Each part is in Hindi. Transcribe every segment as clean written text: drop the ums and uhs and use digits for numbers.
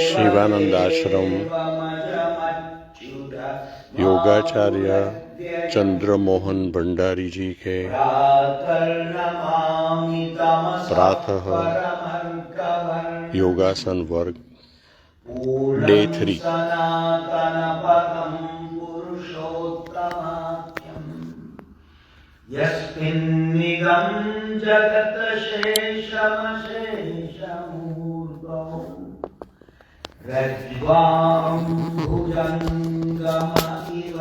शिवानंद आश्रम योगाचार्य चंद्रमोहन भंडारी जी के प्रातः योगासन वर्ग डे 3। यस्मिन्निदं जगत् शेषमशेषमूर्धौ रज्ज्वां भुजङ्गम इव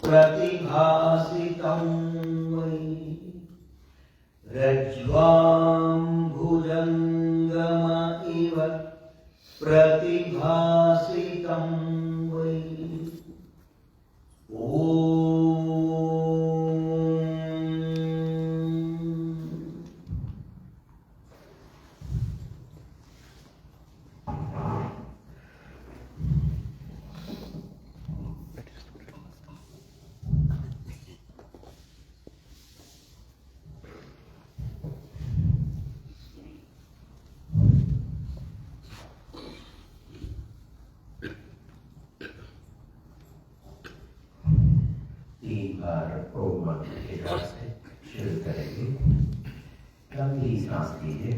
प्रतिभासितं वै रज्ज्वां भुजङ्गम इव प्रतिभासितं वै ओम मंत्र के साथ से शुरू करेंगे। लंबी सांस लीजिए।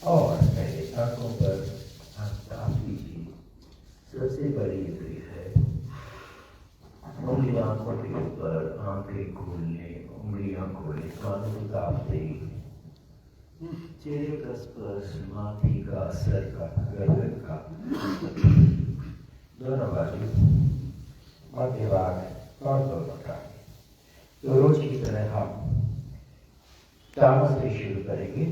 और मेरे आंखों पर आप ताप लीजिए। सबसे बड़ी इंद्रिय है। उंगली आंखों के ऊपर आंखें खोलने, उंगलियां खोलने, कानों को ताप देंगे। चेहरे का स्पर्श, माथे का, सर का, गर्दन का, दोनों बाजू, मध्य भाग और दोनों का। तो रोज की तरह हम तामस से शुरू करेंगे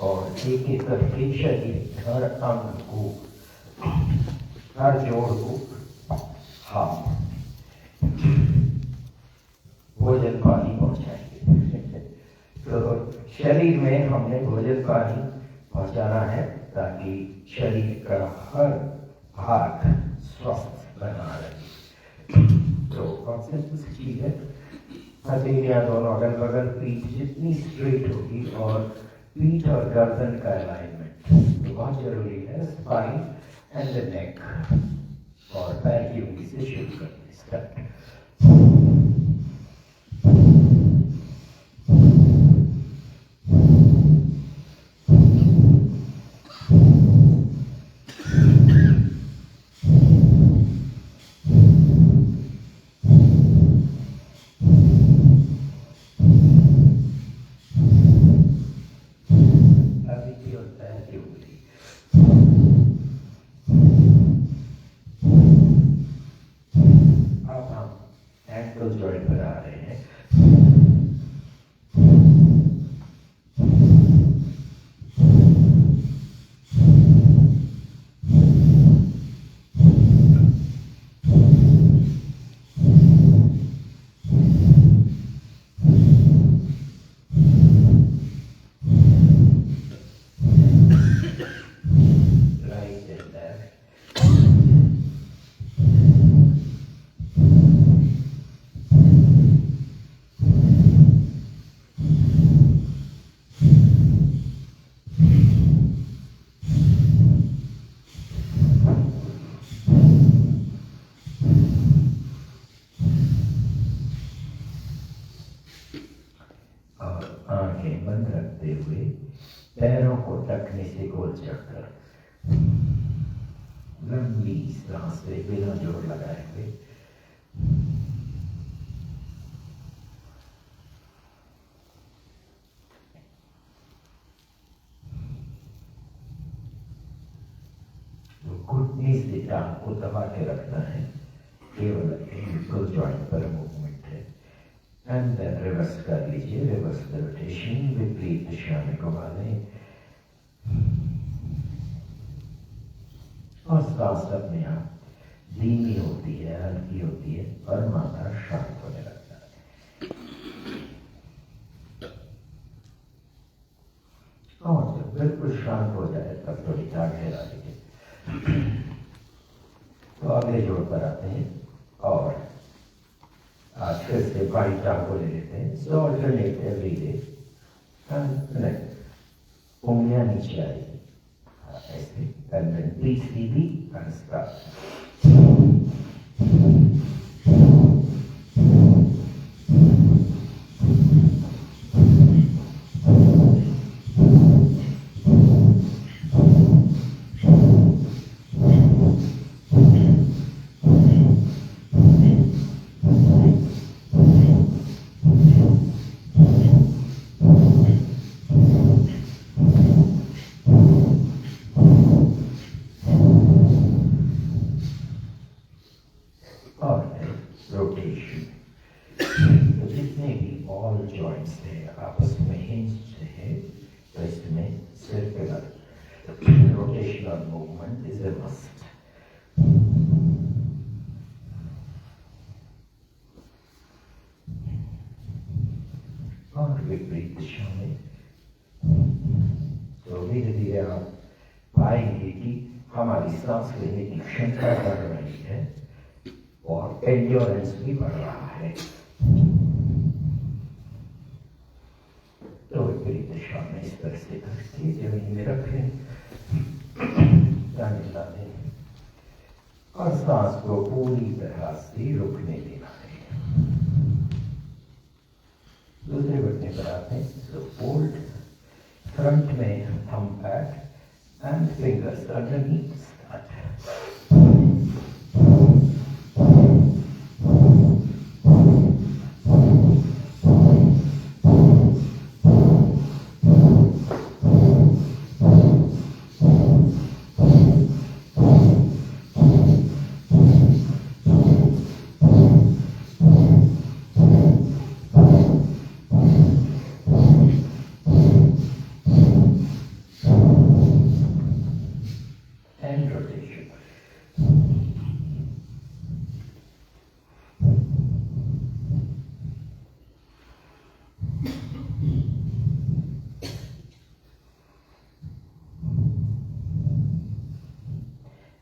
और एक एक करके शरीर, हर अंग को, हर जोड़ को हम भोजन पानी पहुंचाएंगे। तो शरीर में हमने भोजन पानी पहुंचाना है ताकि शरीर का हर भाग स्वस्थ बना रहे। तो कॉन्सेप्ट चीज है, हथेलियां दोनों अगल बगल, पीठ जितनी स्ट्रेट होगी और पीठ और गर्दन का अलाइनमेंट तो बहुत जरूरी है। Spine and the neck. और पैर की उंगली से शुरू करते हैं। स्टार्ट। बैठने से गोल चक्कर, लंबी सांस से बिना जोर लगाए हुए घुटने से टांग को दबा के रखना है, केवल एंकल जॉइंट पर मूवमेंट है। एंड देन रिवर्स कर लीजिए, रिवर्स रोटेशन, विपरीत दिशा में घुमा लें और सांस अपने आप धीमी होती है, हल्की होती है और माथा शांत होने लगता है। और जब बिल्कुल शांत हो जाए तब थोड़ी टांग हिला लीजिए। तो अगले जोड़ पर आते हैं और आज फिर से बाई टांग को ले लेते हैं। सो ऑल्टरनेट एवरी डे कनेक्ट, उंगलियां नीचे आएगी ऐसे, एंड देन पीठ सीधी एंड स्टार्ट। रोटेशन, तो जितने भी ऑल जॉइंट्स थे आपस में हिंज्ड है, तो इसमें circular rotational movement is a must. और विपरीत दिशा में तो धीरे धीरे आप पाएंगे कि हमारी सांस लेने की क्षमता बढ़ रही है और एंड्योरेंस भी बढ़ रहा है। तो विपरीत दिशा में इस तरह से करके जमीन में रखें, दाने लाने और सांस को पूरी तरह से रुकने देना है। दूसरे बटने पर आते हैं। सो फोल्ड, फ्रंट में thumb pad and fingers underneath, start.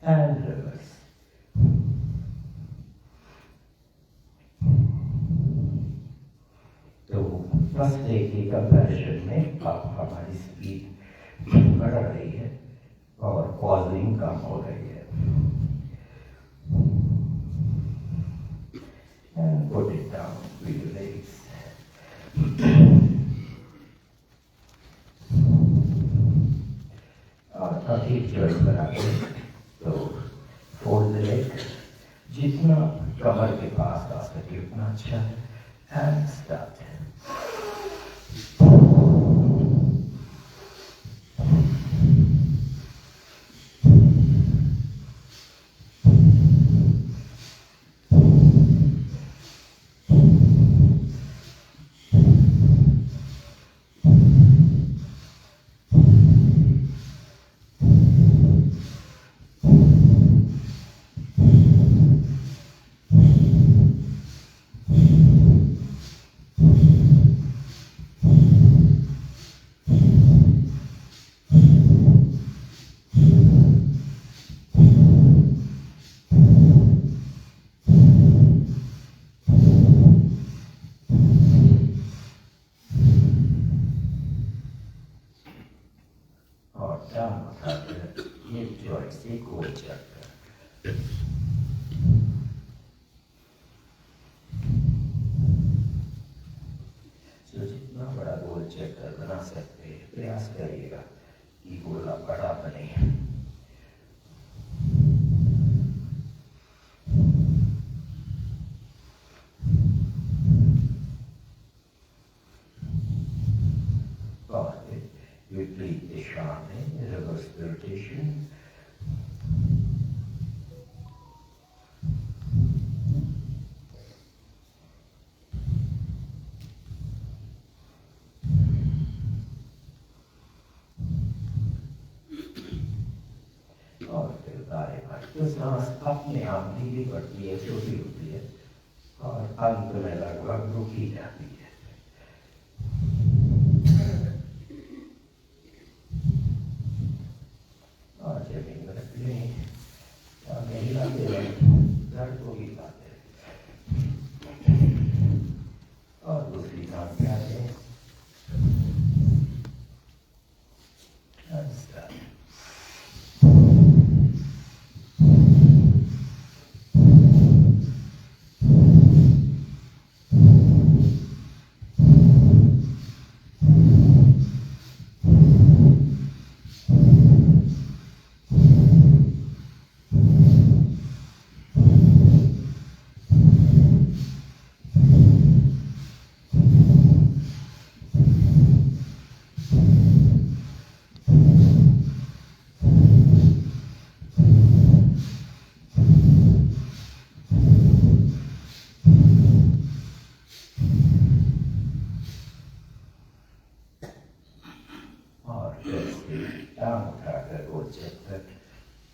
And reverse. तो फर्स्ट डे की कंपैरिजन में अब हमारी स्पीड बढ़ रही है और पॉजिंग कम हो रही है। And put it down with your legs. और अभी जॉइंट पर आते हैं। तो फोल्ड द लेग, जितना कमर के पास आ सके उतना अच्छा है। And start. से गोल चक्कर। तो जितना बड़ा गोल चक्कर बना सकते हैं प्रयास करिएगा। कि गोला बड़ा बने। और विपरीत दिशा में रिवर्स रोटेशन। और फिर दाएं बाएं तो सांस अपने आप धीरे बढ़ती है, छोटी होती है और अंत में लगभग रुक ही जाती है। और जमीन में रख लें और नहीं हिलाते रहें, दर्द को भी हिलाते रहें। और दूसरी सांस क्या है?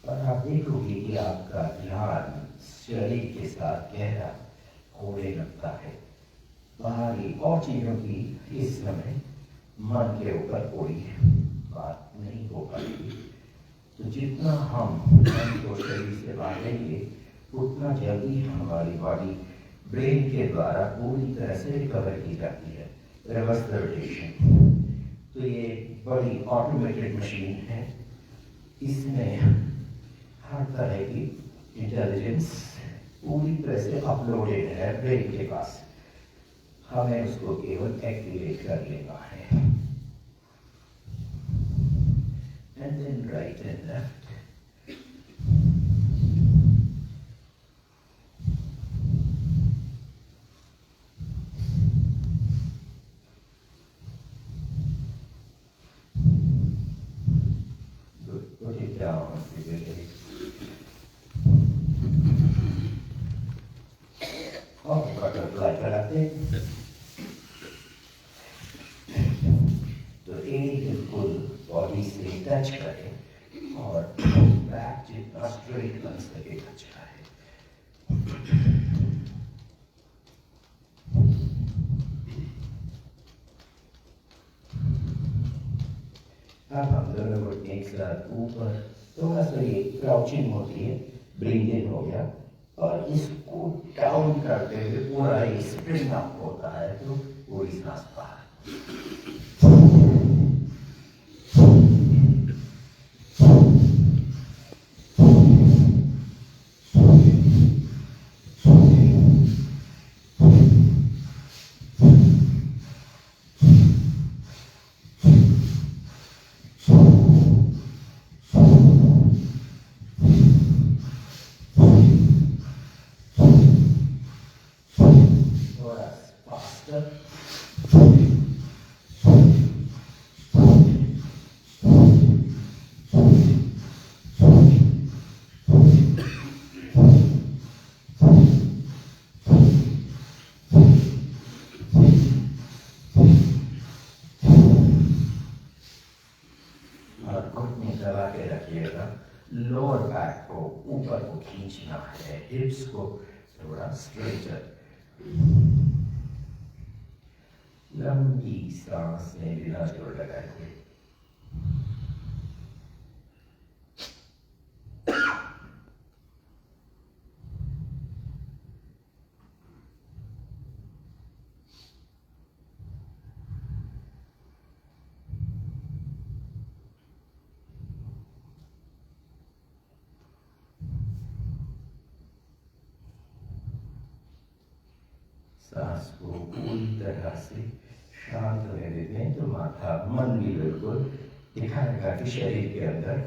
और आप देखोगे कि आपका ध्यान शरीर के साथ गहरा होने लगता है। बाहरी और चीजों की इस समय मन के ऊपर कोई बात नहीं हो पाएगी। तो जितना हम मन को शरीर से बांधेंगे उतना जल्दी हमारी बॉडी ब्रेन के द्वारा पूरी तरह से रिकवर की जाती है। रिवर्स रोटेशन तो ये बड़ी ऑटोमेटेड मशीन है। इसमें हर तरह की इंटेलिजेंस पूरी तरह से अपलोडेड है ब्रेन के पास। हमें उसको केवल एक्टिवेट कर लेना है। And then right and left. Good. Put it down. और बटरफ्लाई कराते तो एक बिल्कुल बॉडी से टच करें और बैक जितना स्ट्रेट बन सके टच करें। अब हम दोनों को एक साथ ऊपर थोड़ा सा ये क्राउचिंग होती है, ब्रीथ इन हो गया और इसको डाउन करते हुए पूरा ही स्प्रिंग अप होता है तो पूरी सांस बाहर। लोअर बैक को ऊपर को खींचना है, हिप्स को थोड़ा स्ट्रेचर। लंबी सांस में बिना जोर लगाए हुए सांस को पूरी तरह से शांत रहने दें तो माथा मन भी बिल्कुल दिखाएगा कि शरीर के अंदर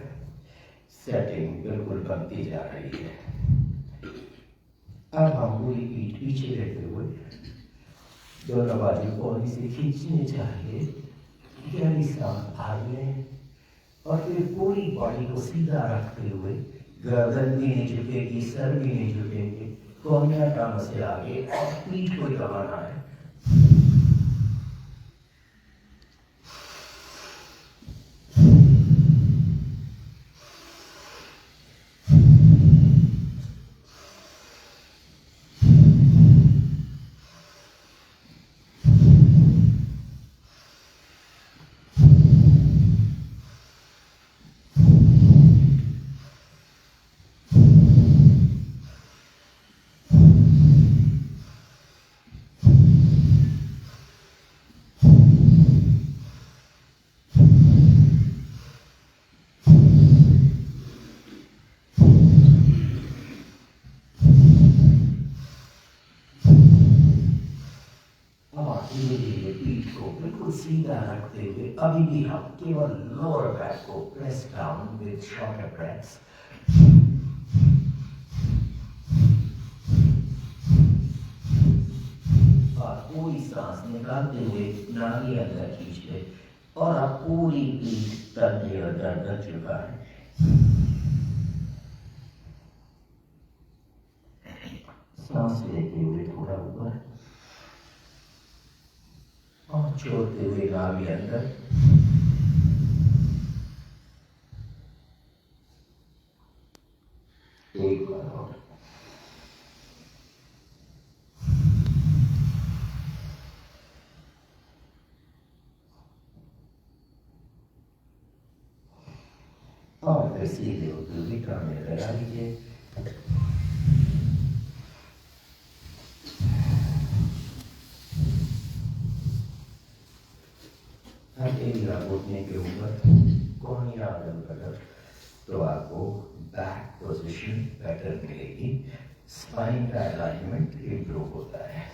सेटिंग बिल्कुल बनती जा रही है। अब हम पूरी पीठ पीछे रहते हुए दोनों बाजू को से खींचने चाहिए, गहरी सांस भर लें और फिर पूरी बॉडी को सीधा रखते हुए गर्दन भी नहीं झुकेगी, सर भी नहीं झुकेंगे, कोहनियां टांग से आगे और पीठ को दबाना है। पीठ को बिल्कुल सीधा रखते हुए अभी भी हम केवल लोअर बैक को press down with shorter breaths. और पूरी सांस निकालते हुए नाभि अंदर खींचते और आप पूरी पीठ तंगे और गर्दन झुकाएं। सांस लेते हुए थोड़ा ऊपर और छोड़ते हुए नाभि अंदर। एक बार और। और फिर सीधे होते हुए कान लगा लीजिए। हथेलियां घुटने के ऊपर, कोहनियां अगल बगल, तो आपको बैक पोजीशन बेटर मिलेगी, स्पाइन का अलाइनमेंट इंप्रूव होता है।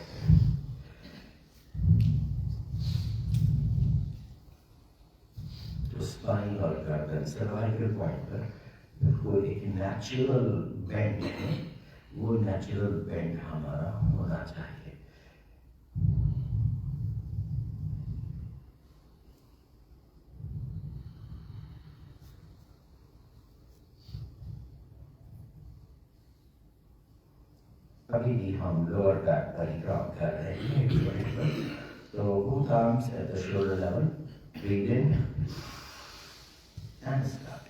तो स्पाइन और गर्दन सर्वाइकल पॉइंट पर बिल्कुल एक नेचुरल बेंड है, वो नेचुरल बेंड हमारा होना चाहिए। अभी भी हम लोअर बैक पर ही काम कर रहे हैं। तो both arms at the shoulder level, breathe in and start.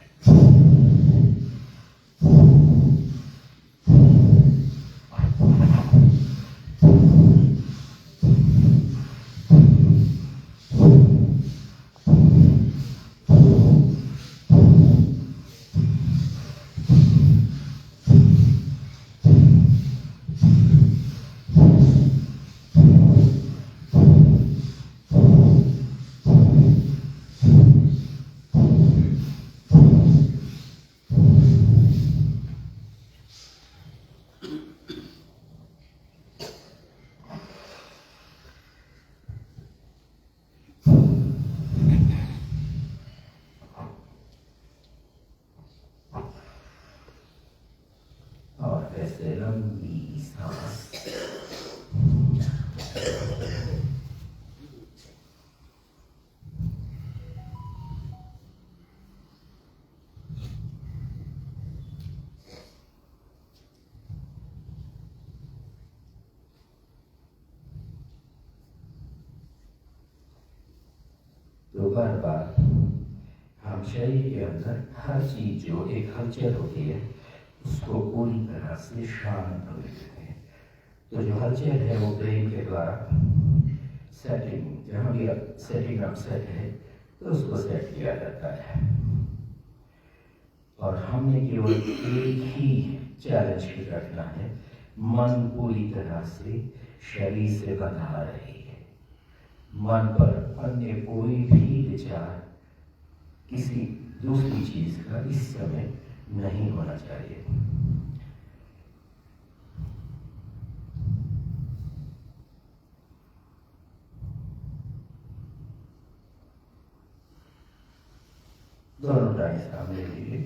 और ऐसे लंबी सांस। तो बार बार हम शरीर के अंदर हर चीज जो एक हलचल होती है उसको पूरी तरह से शांत हो देते हैं। तो जो हलचल है वो ब्रेन के द्वारा सेटिंग, जहाँ भी सेटिंग अपसेट है तो उसको सेट किया जाता है। और हमने केवल एक ही चैलेंज की रखना है, मन पूरी तरह से शरीर से बंधा रही है। मन पर अन्य कोई भी विचार किसी दूसरी चीज का इस समय नहीं होना चाहिए। दाएं सामने लीजिए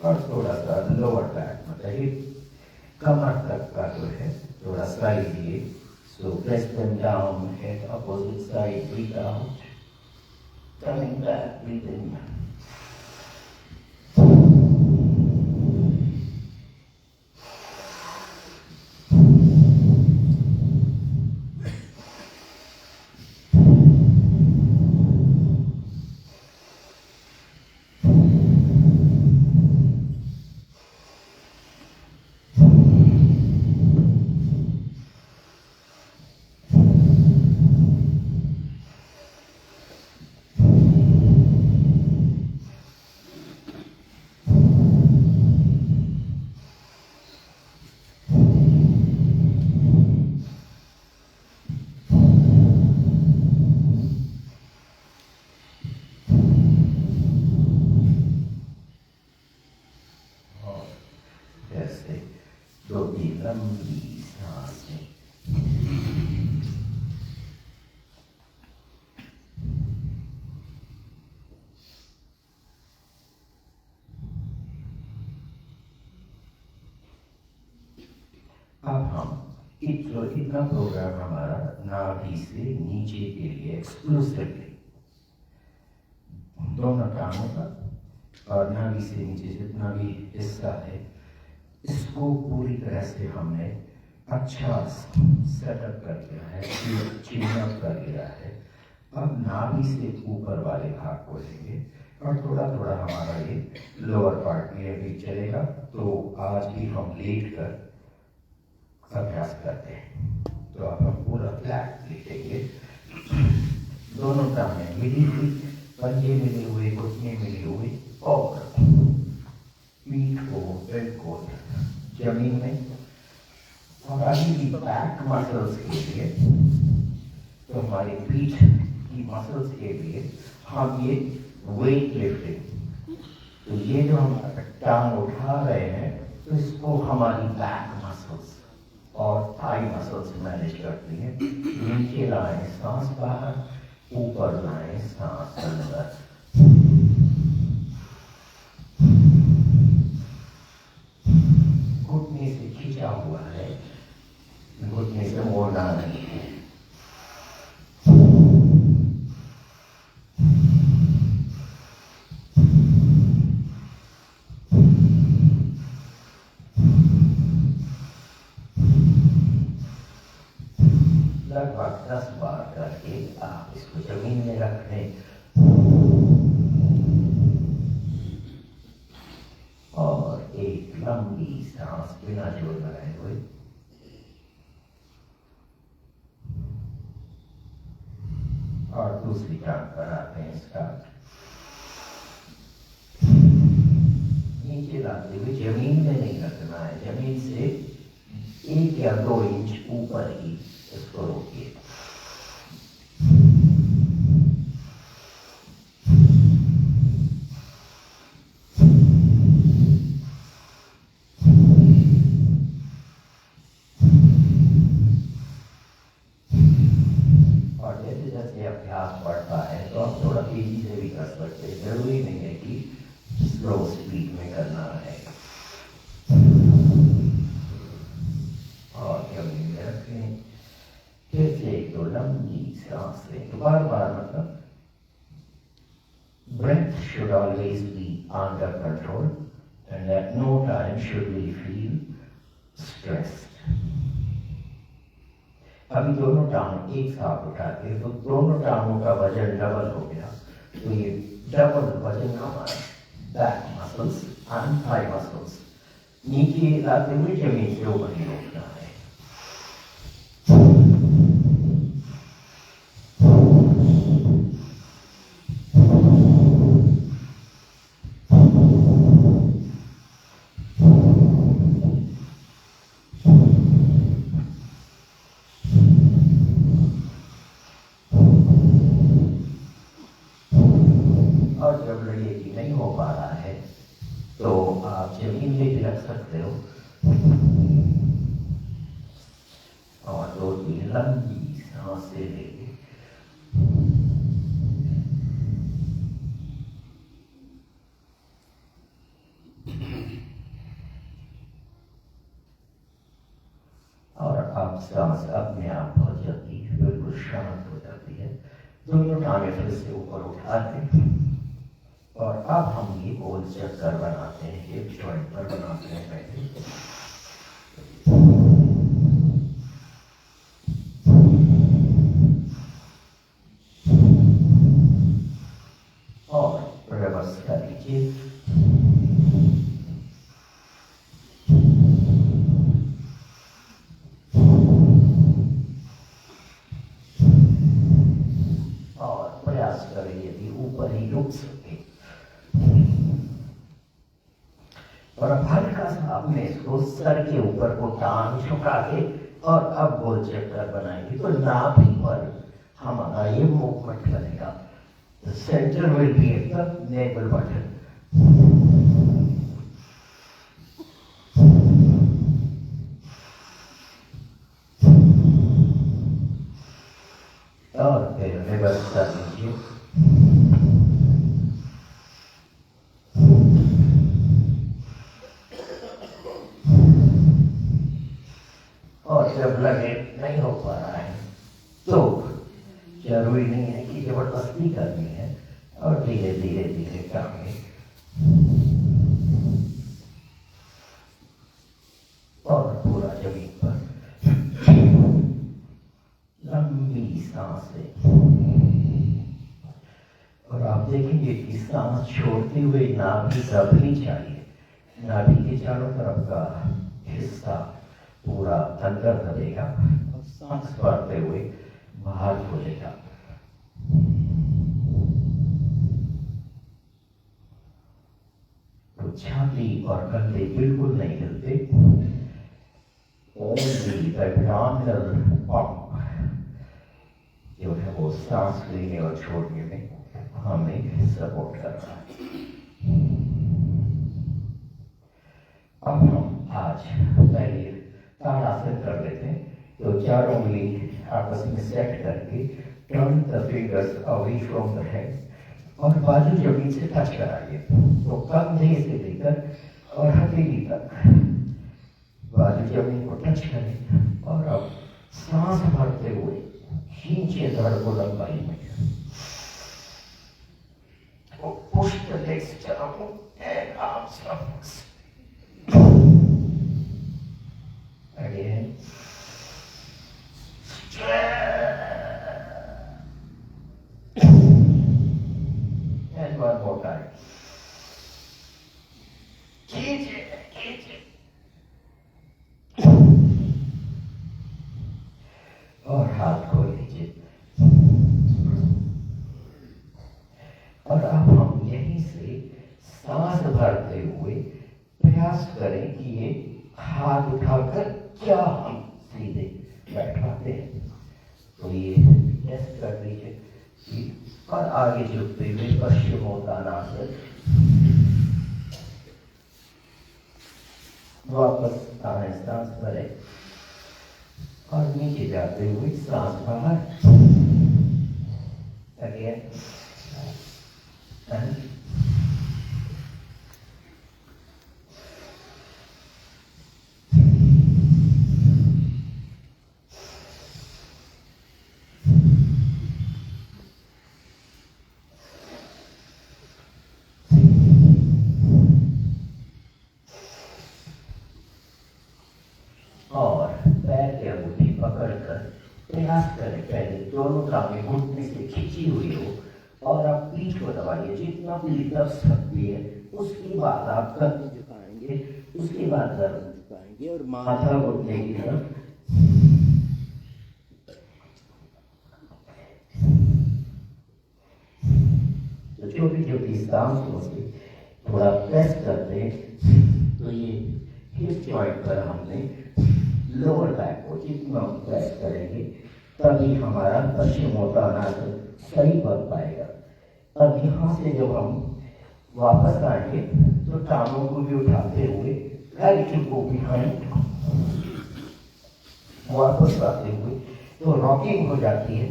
और थोड़ा सा लोअर बैक मतलब ये कमर तक का जो है थोड़ा साइड लिए. So press them down, head opposite side, breathe out. Coming back, breathe in. Jैसे दो तीन लंबी सांसें. अब हम इतना प्रोग्राम हमारा नाभि से नीचे के लिए एक्सक्लूसिवली दोनों टांगों का और नाभि से नीचे जितना भी हिस्सा है इसको पूरी तरह से हमने अच्छा सेटअप कर लिया है, ट्यून कर लिया है. अब नाभि से ऊपर वाले भाग को लेंगे और थोड़ा थोड़ा हमारा ये लोअर पार्ट में भी चलेगा. तो आज भी हम लेट कर अभ्यास करते हैं. तो अब हम पूरा फ्लैट लेटेंगे, दोनों टांगें मिली हुई, पंजे मिले हुए, घुटने मिले हुए और पीठ को बिल्कुल जमीन में. और अभी भी बैक मसल्स के लिए तो हमारी पीठ की मसल्स के लिए हम ये वेट लिफ्टिंग, तो ये जो हम टांग उठा रहे हैं तो इसको हमारी बैक मसल्स और थाई मसल्स मैनेज करती हैं. नीचे लाएं सांस बाहर, ऊपर लाएं सांस अंदर. घुटने से खींचा हुआ है, घुटने से मोड़ना नहीं है. लगभग 10 बार करके आप इसको जमीन में रख दें और एक लंबी सांस बिना जोर लगाए हुए. और दूसरी टांग पर आते हैं स्टार्ट. नीचे लाते हुए जमीन में नहीं रखना है, जमीन से 1 या 2 इंच ऊपर ही इसको रोकिए. और जैसे जैसे अभ्यास बढ़ता है तो आप थोड़ा तेजी से भी कर सकते हैं, जरूरी नहीं है कि स्लो स्पीड में करना है. और जमीन में रखें, जैसे 1-2 लंबी सांसें. बार बार मतलब breath should always be under control and at no time should we feel stressed. अभी दोनों टांग एक साथ उठाते हैं तो दोनों टांगों का वजन डबल हो गया. तो ये डबल वजन हमारा back muscles and thigh muscles नीचे लाते हुए जमीन से ऊपर ही रोकना है. और जब लड़िए की नहीं हो पा रहा है तो आप जमीन में भी रख सकते हो और 2-3 लंबी सांसें लेंगे. अब सांस अपने आप बहुत जल्दी बिल्कुल शांत हो जाती है। दोनों टांगें फिर से ऊपर उठाते हैं और अब हम ये गोल चक्कर बनाते हैं, हिप जॉइंट पर बनाते हैं पहले। और रिवर्स कर लीजिए। और प्रयास करें यदि ऊपर ही रुक सके। और अब हल्का सा अपने इसको सर के ऊपर को टांग झुका के और अब गोल चक्कर बनाएंगे तो नाभि पर हमारा ये मूवमेंट बनेगा। The center will be at the navel button. और फिर रिवर्स कर लीजिए। और जब लगे नहीं हो पा रहा है तो जरूरी नहीं है कि जबरदस्ती करनी है, और धीरे धीरे धीरे टांगे और पूरा जमीन पर लंबी सांस लें। और आप देखेंगे कि सांस छोड़ते हुए नाभि दबनी चाहिए। नाभि के चारों तरफ का हिस्सा पूरा अंदर दबेगा और सांस भरते हुए बाहर खोलेगा। तो छाती और कंधे बिल्कुल नहीं हिलते। ओनली द एब्डोमिनल पंप जो है वो सांस लेने और छोड़ने में हमें सपोर्ट कर रहा है। अब हम आज पहले ताड़ासन कर लेते हैं। तो चारों उंगली आपस में सेट करके turn the fingers away from the head और बाजू जमीन से टच कराइए। तो कंधे से लेकर और हथेली तक बाजू जमीन को टच करें और अब सांस भरते हुए खींचे धड़ को लंबाई में। Push the legs down and arms upwards. Again. And one more time. और हाथ खोल लीजिए। और अब हम यहीं से सांस भरते हुए प्रयास करें कि ये हाथ उठाकर क्या हम सीधे बैठाते हैं। तो ये टेस्ट कर लीजिए। और आगे झुकते हुए पश्चिमोत्तानासन। वापस दाएं सांस भरें और नीचे जाते हुए सांस बाहर। अगेन एंड प्रयास करें पहले दोनों टांगें घुटने से खींची हुई हो और आप पीठ को दबाइए जितना पीठ दब सकती है। उसके बाद आप कंधे झुकाएंगे, उसके बाद गर्दन झुकाएंगे और माथा घुटने की तरफ। तो छोटी छोटी सांसों से थोड़ा प्रेस करते हैं। तो ये हिप जॉइंट पर हमने लोअर बैक को जितना प्रेस करेंगे तभी हमारा पश्चिमोत्तानासन सही बन पाएगा। अब यहाँ से जब हम वापस आएंगे तो टांगों को भी उठाते हुए राइट को बिहाइंड वापस आते हुए तो रॉकिंग हो जाती है।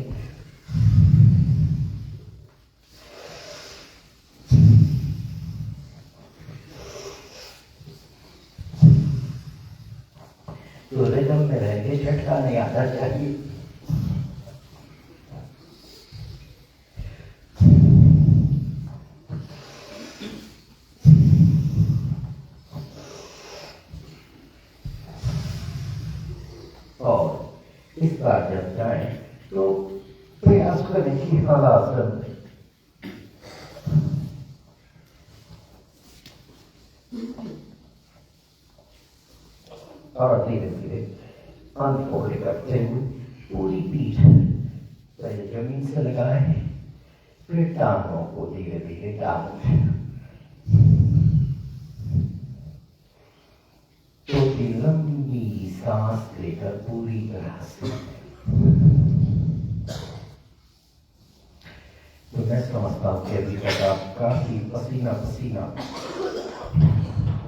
तो रिदम में रह के झटका नहीं आना चाहिए। और इस बार जब जाए तो प्रयास करें कि हलासन में और धीरे धीरे अनफोल्ड करते हुए पूरी पीठ पहले जमीन से लगाए, फिर टांगों को धीरे धीरे डालें। छोटी लंबी सांस लेकर पूरी तरह से, तो मैं समझता हूँ कि अभी तक आप काफी पसीना पसीना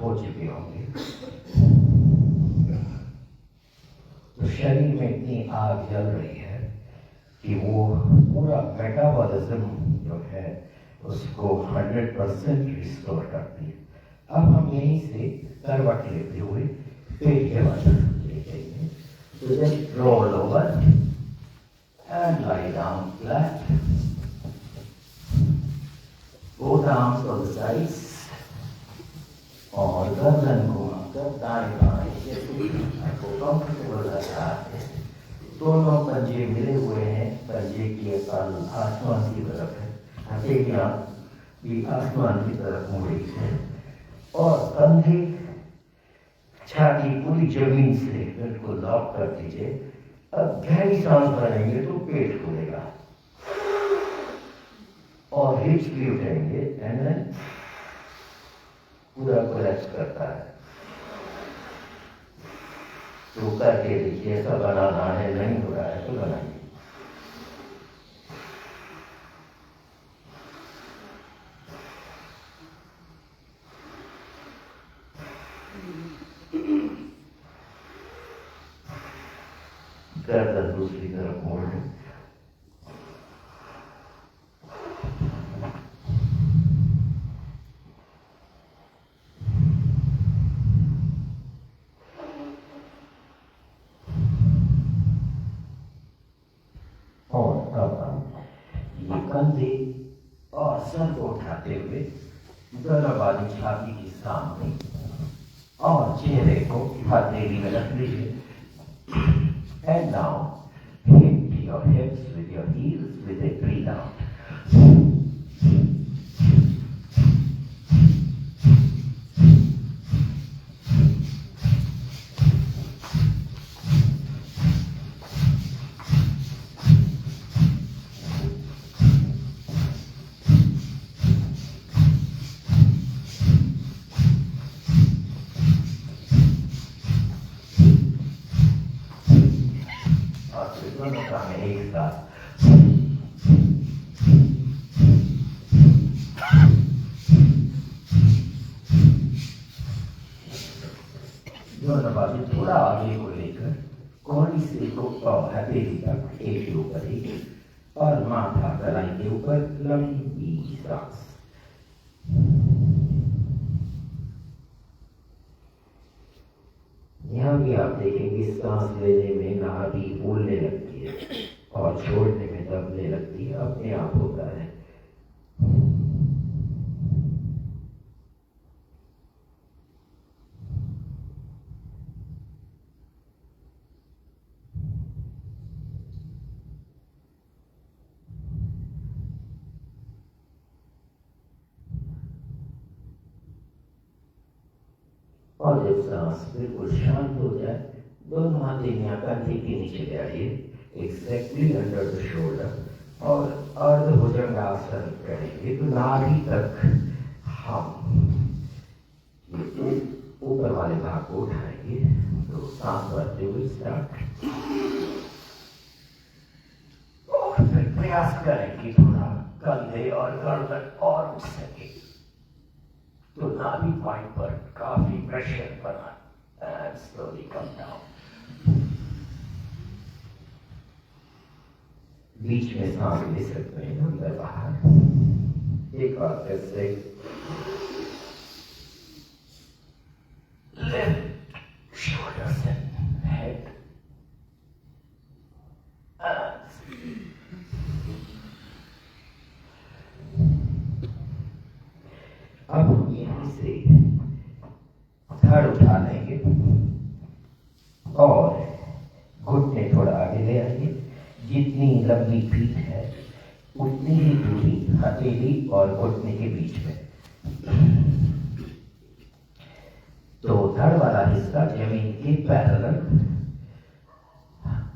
हो चुके होंगे। तो शरीर में इतनी आग जल रही है कि वो पूरा मेटाबॉलिज्म जो है उसको 100% रिस्टोर करती है। अब हम यहीं से करवट लेते हुए पेट के वजन लेते हैं। तो just roll over and lie down flat, both arms on the sides, और गर्दन घुमाकर दाएं बाएं जैसे आपको कंफर्टेबल लगा है। दोनों पंजे मिले हुए हैं, पंजे की अकल आसमान की तरफ है, हथेलियां भी आसमान की तरफ मुड़ी है, और कंधे छाती पूरी जमीन से बिल्कुल लॉक कर दीजिए। अब गहरी सांस भरेंगे तो पेट खुलेगा और हिप्स भी उठेंगे, एंड पूरा कोलैप्स करता है। तो करके देखिए, ऐसा बनाना है, नहीं हो रहा है तो बनाइए। गर्दन दूसरी तरफ मोड़ लें। ये कंधे और सर को उठाते हुए गर्दन वाली छाती के सामने और चेहरे को हथेली में रख लीजिए। And now hit your hips with your heels with a breathe out. एक साथ दोनों बाजू थोड़ा आगे को लेकर कोहनी से हथेली तक एक के ऊपर एक, और माथा गलाई के ऊपर लंबी सांस। यहाँ भी आप देखेंगे सांस लेने में नाभि फूलने लगती है और छोड़ने में दबने लगती है, अपने आप होता है। और जब सांस बिल्कुल शांत हो जाए, दोनों हथेलियां कंधे के नीचे ले आइए, एक्जैक्टली अंडर द शोल्डर, और अर्ध भुजंगासन करेंगे। तो नाभि तक हम ऊपर वाले भाग को उठाएंगे। तो सांस भरते हुए स्टार्ट, और फिर प्रयास करें कि थोड़ा कंधे और गर्दन और उठ सके। तो नाभि पॉइंट पर काफी प्रेशर बना, एंड स्लोली कम डाउन। बीच में सांस ले सकते हैं, अंदर बाहर। एक बार फिर से लिफ्ट शोल्डर्स एंड कमर उठा लेंगे और घुटने थोड़ा आगे ले आएंगे। जितनी लंबी पीठ है उतनी ही दूरी हथेली और घुटने के बीच में। तो धड़ वाला हिस्सा जमीन के पैरेलल,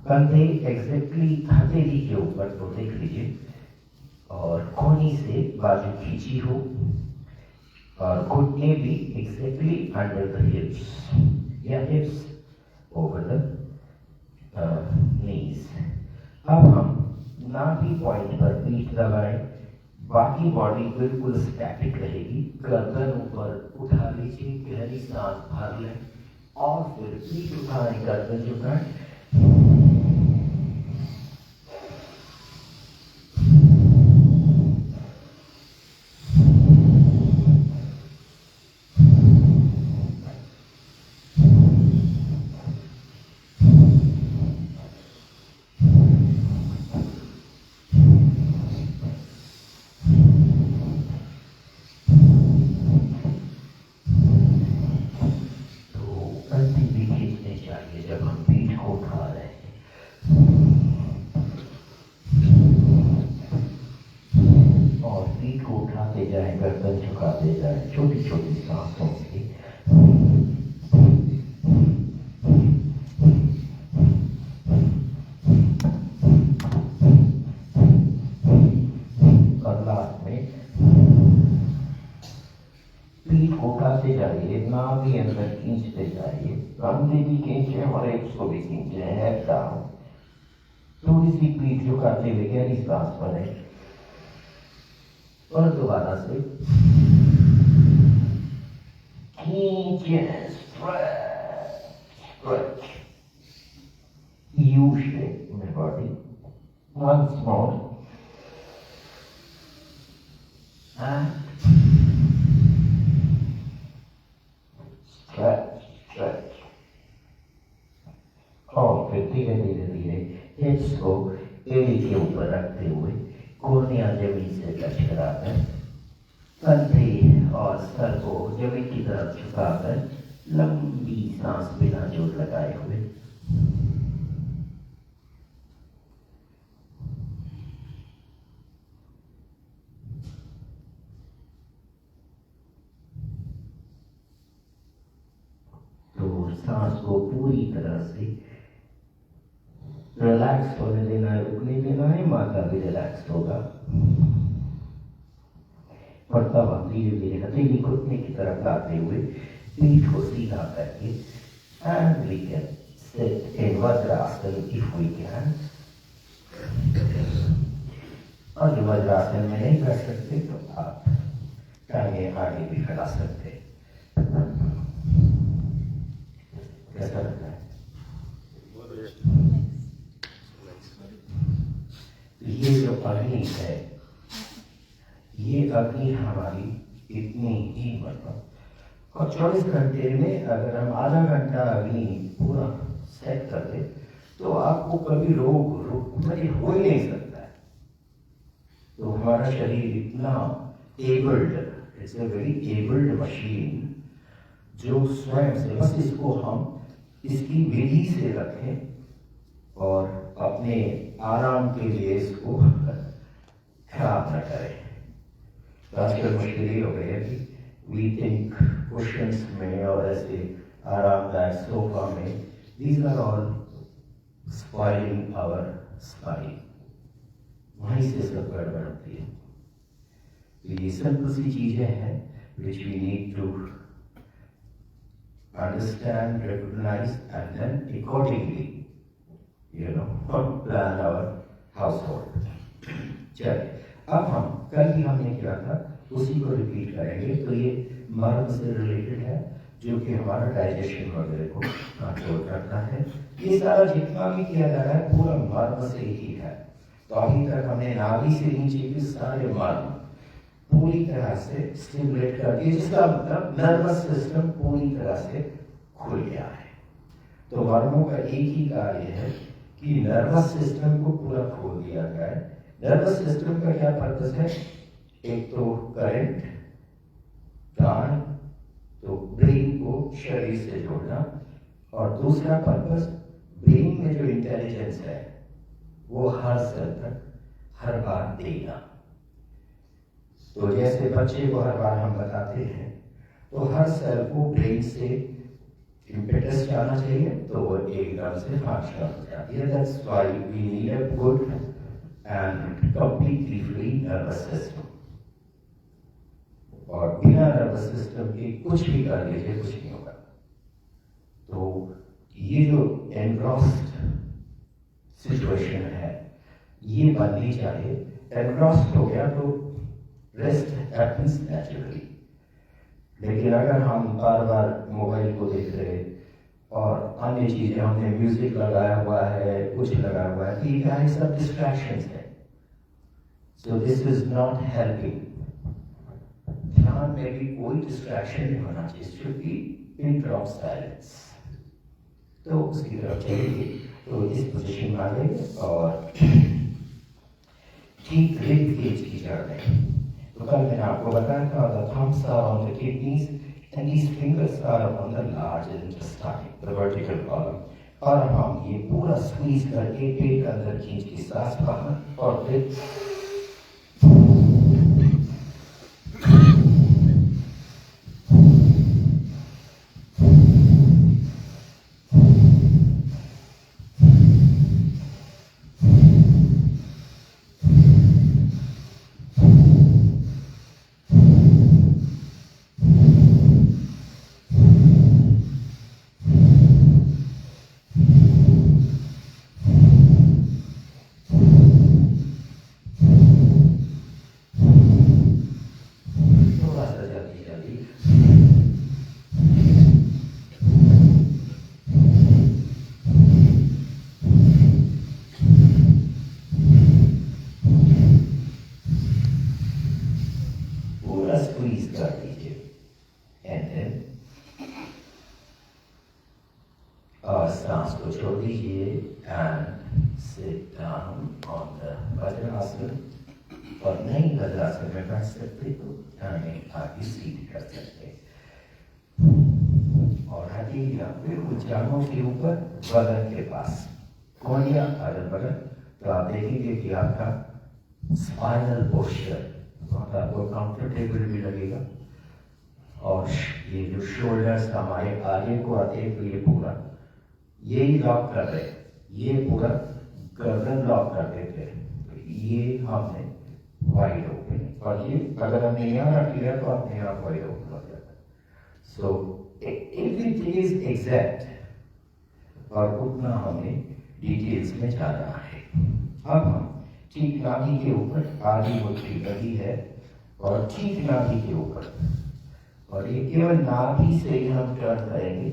कंधे एग्जैक्टली हथेली के ऊपर, तो देख लीजिए, और कोहनी से बाजू खींची हो और घुटने भी एग्जैक्टली अंडर द हिप्स या हिप्स ओवर द नीज। अब हम नाभि पॉइंट पर पीठ दबाएं, बाकी बॉडी बिल्कुल स्टैटिक रहेगी। गर्दन ऊपर उठा लीजिए, गहरी सांस भर लें और फिर पीठ उठाएं, गर्दन झुकाएं। जब हम पीठ को उठा रहे हैं, और पीठ को उठाते जाएं, गर्दन झुकाते जाएं, छोटी छोटी सांसों से। और लास्ट में पीठ को उठाते जाइए, नाभि अंदर खींचते जाइए, कंधे भी खींचे और एक को भी खींचे, हेड डाउन। थोड़ी सी पीठ झुकाते हुए गहरी सांस बने और दोबारा से खींचे, स्ट्रेच, यू शेप में body. Once more and stretch. और फिर धीरे धीरे धीरे हिप्स को एड़ी के ऊपर रखते हुए कोहनियां जमीन से टच कराकर, कंधे और सर को जमीन की तरफ झुकाकर लंबी सांस बिना जोर लगाए हुए। तो सांस को पूरी तरह से रिलैक्स होने देना है, रुकने देना है। माथा भी रिलैक्स होगा और तब हम धीरे धीरे हथेली घुटने की तरफ लाते हुए पीठ को सीधा करके and we can sit in Vajrasana if we can. और वज्रासन में नहीं बैठ सकते तो आप टांगे आगे भी फैला सकते। कैसा लगता है? ये जो अग्नि है, ये अग्नि हमारी इतनी ही मतलब, और 24 घंटे में अगर हम आधा घंटा अग्नि पूरा सेट कर दे तो आपको कभी रोग मतलब हो ही नहीं सकता है। तो हमारा शरीर इतना abled, it's a very abled machine, जो स्वयं से बस इसको हम इसकी विधि से रखें और अपने आराम के लिए इसको खराब न करें। तो आजकल मुश्किल ये हो गई है कि वी थिंक कुशन्स में और ऐसे आरामदायक सोफा में, these are all spoiling our spine. वहीं से सब गड़बड़ होती है। तो ये सिंपल सी चीजें हैं which we need to understand, recognize, and then accordingly, plan our household. चलिए, अब हम कल ही हमने किया था उसी को रिपीट करेंगे। तो ये मर्म से रिलेटेड है, जो कि हमारा डाइजेशन वगैरह को कंट्रोल करता है। ये सारा जितना भी किया जा रहा है पूरा मर्म से ही है। तो अभी तक हमने नाभि से नीचे के सारे मर्म पूरी तरह से स्टिमुलेट कर दिए, जिसका मतलब नर्वस सिस्टम पूरी तरह से खुल गया है। तो मर्मों का एक ही कार्य है कि नर्वस सिस्टम को पूरा खोल दिया जाए। नर्वस सिस्टम का क्या पर्पस है? एक तो करंट, प्राण तो ब्रेन को शरीर से जोड़ना, और दूसरा पर्पस ब्रेन में जो इंटेलिजेंस है वो हर सेल तक हर बार देना। तो जैसे बच्चे को हर बार हम बताते हैं तो हर सेल को ब्रेन से इम्पेटस जाना चाहिए, तो वो एकदम से फंक्शन हो जाती है। That's why we need a good and completely free nervous system. और बिना नर्वस सिस्टम के कुछ भी कर लीजिए कुछ नहीं होगा। तो ये जो एनग्रॉस्ड सिचुएशन है ये बननी चाहिए। एनग्रॉस्ड हो गया तो रेस्ट हैपेंस नेचुरली। लेकिन अगर हम बार बार मोबाइल को देख रहे और अन्य चीजें, हमने म्यूजिक लगाया हुआ है, कुछ लगाया हुआ है, तो ये सब डिस्ट्रैक्शंस है। So this is not helping. ध्यान में भी कोई डिस्ट्रैक्शन नहीं होना चाहिए, should be in drop silence. तो उसकी तरफ चलेंगे, तो इस पोजीशन में आ गए और ठीक रिब केज की जड़ में। तो कल मैंने आपको बताया था the thumbs are on the kidneys and these fingers are on the large intestine, the vertical column। और हम ये पूरा स्क्वीज करके पेट अंदर खींच के सांस बाहर और फिर सांस को छोड़ दीजिए and sit down on the vajrasana. और नहीं वज्रासन में बैठ सकते तो हमें आगे सीट कर सकते और हथेलियां बिल्कुल जांघों के ऊपर बदन के पास, कोहनियां अगल बगल। तो आप देखेंगे कि आपका स्पाइनल पोस्चर बहुत आपको कंफर्टेबल भी लगेगा। और ये जो शोल्डर्स हमारे आगे को आते हैं तो ये पूरा यही लॉक कर रहे, ये पूरा गर्दन लॉक कर देते हैं। तो ये हमने वाइड ओपन, और ये अगर हमने यहाँ रख लिया तो अपने आप वाइड ओपन हो जाता है। सो एवरीथिंग इज एग्जैक्ट और उतना हमें डिटेल्स में जाना है। अब हम ठीक नाभि के ऊपर आधी मुट्ठी लगी है और ठीक नाभि के ऊपर, और ये केवल नाभि से ही हम टर्न करेंगे।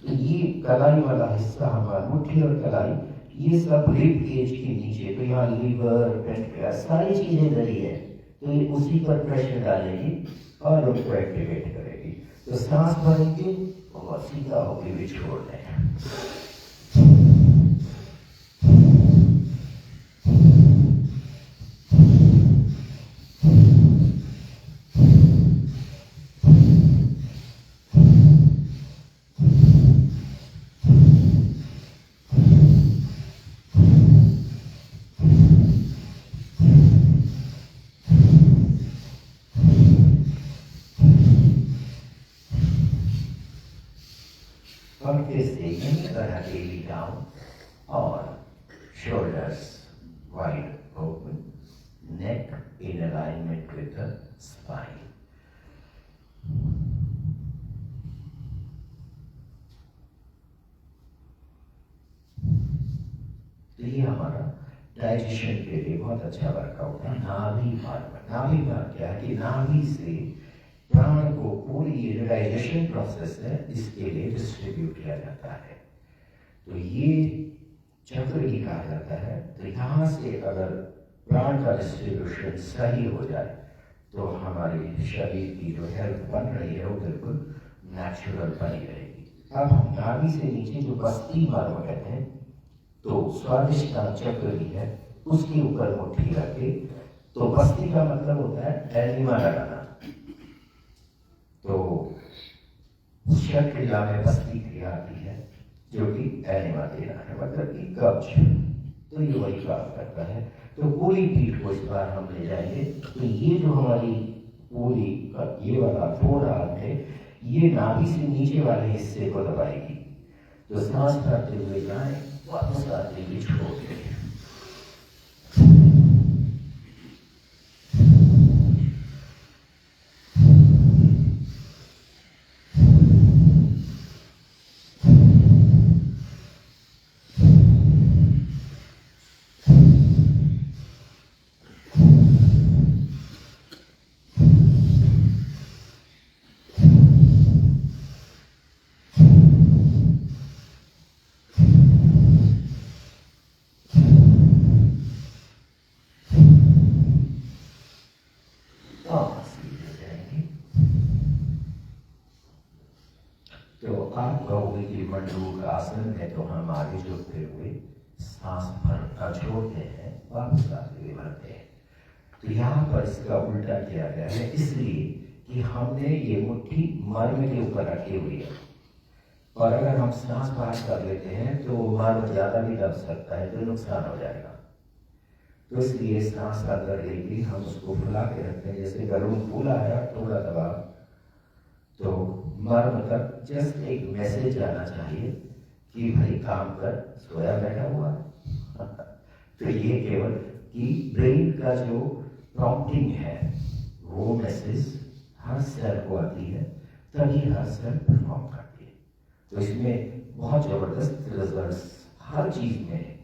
तो ये कलाई वाला हिस्सा हमारा, मुट्ठी और कलाई, ये सब रिब केज के नीचे, तो यहाँ लीवर, पेंक्रियास, सारी चीजें इधर ही है। तो ये उसी पर प्रेशर डालेगी और उनको एक्टिवेट करेगी। तो सांस भरेंगे और सीधा होके भी छोड़ दें। और फिर से यही तरह डेली डाउन और shoulders wide open, neck in alignment with the spine। तो ये हमारा डाइजेशन के लिए बहुत अच्छा वर्कआउट है। नाभि मार्ग, नाभि मार्ग क्या है कि नाभि से प्राण को पूरी ये जो डाइजेशन प्रोसेस है इसके लिए डिस्ट्रीब्यूट किया जाता है। तो ये चक्र ही कहा जाता है। तो यहाँ से अगर प्राण का डिस्ट्रीब्यूशन सही हो जाए तो हमारे शरीर की जो हेल्थ बन रही है वो बिल्कुल नेचुरल बनी रहेगी। अब हम नाभि से नीचे जो बस्ती मार्ग कहते हैं, तो स्वादिष्टान चक्र भी है, उसके ऊपर मुट्ठी रखे। तो बस्ती का मतलब होता है एनिमा लगाना। तो षट क्रिया में बस्ती क्रिया आती है जो कि एनिमा देना है, मतलब कि कब्ज। तो ये वही काम करता है। तो पूरी पीठ को इस बार हम ले जाएंगे। तो ये जो हमारी पूरी ये वाला फोर आर्म है, ये नाभि से नीचे वाले हिस्से को दबाएगी। तो सांस भरते हुए जाए, वापस आते हुए छोड़ दें। तो आप कहोगे कि मंडूक आसन है, तो हम आगे झुकते हुए सांस भर छोड़ते हैं, वापस आते हुए भरते हैं। तो यहाँ पर इसका उल्टा किया गया है, इसलिए कि हमने ये मुट्ठी मर्म के ऊपर रखी हुई है, और अगर हम सांस बाहर कर लेते हैं तो मर्म ज्यादा भी दब सकता है, तो नुकसान हो जाएगा। तो इसलिए सांस अंदर लेके हम उसको फुला के रखते हैं। जैसे बलून फूला है, थोड़ा दबा, तो मर्म तक जस्ट एक मैसेज आना चाहिए कि भाई काम कर, सोया बैठा हुआ है। तो ये केवल कि ब्रेन का जो प्रॉम्प्टिंग है, वो मैसेज हर सेल को आती है, तभी हर सेल परफॉर्म करती है। तो इसमें बहुत जबरदस्त रिजल्ट्स हर चीज में है।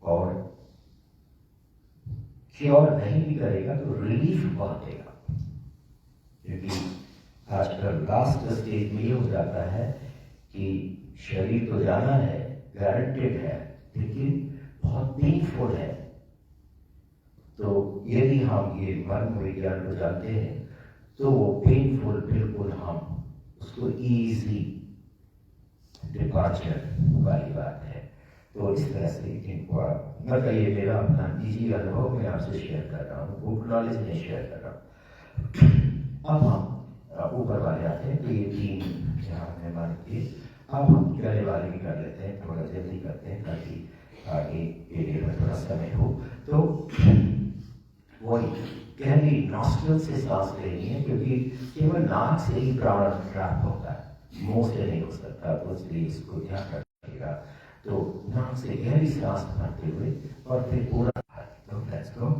और क्योर नहीं भी करेगा तो रिलीफ बहुत देगा, क्योंकि आजकल लास्ट स्टेज में ये हो जाता है कि शरीर तो जाना है, गारंटेड है, लेकिन बहुत पेनफुल है। तो यदि हम ये मर्म विज्ञान को जानते हैं तो वो पेनफुल बिल्कुल हम उसको इजी डिपार्चर वाली बात है। तो इस तरह से इनको मतलब ये मेरा अपना निजी अनुभव मैं आपसे शेयर कर रहा हूँ, बुक नॉलेज नहीं शेयर कर रहा हूँ। अब हम ऊपर वाले आते हैं। तो ये तीन यहाँ हमने मान किए। अब हम गले वाले भी कर लेते हैं, थोड़ा जल्दी करते हैं ताकि आगे एरिया में थोड़ा समय हो। तो वही गहरी नॉस्ट्रल से सांस लेनी है, क्योंकि केवल नाक से ही प्राण प्राप्त होता है, मुंह से नहीं हो सकता। तो इसलिए इसको ध्यान रखिएगा। तो नाक से गहरी सांस भरते हुए और फिर पूरा। तो लेट्स गो।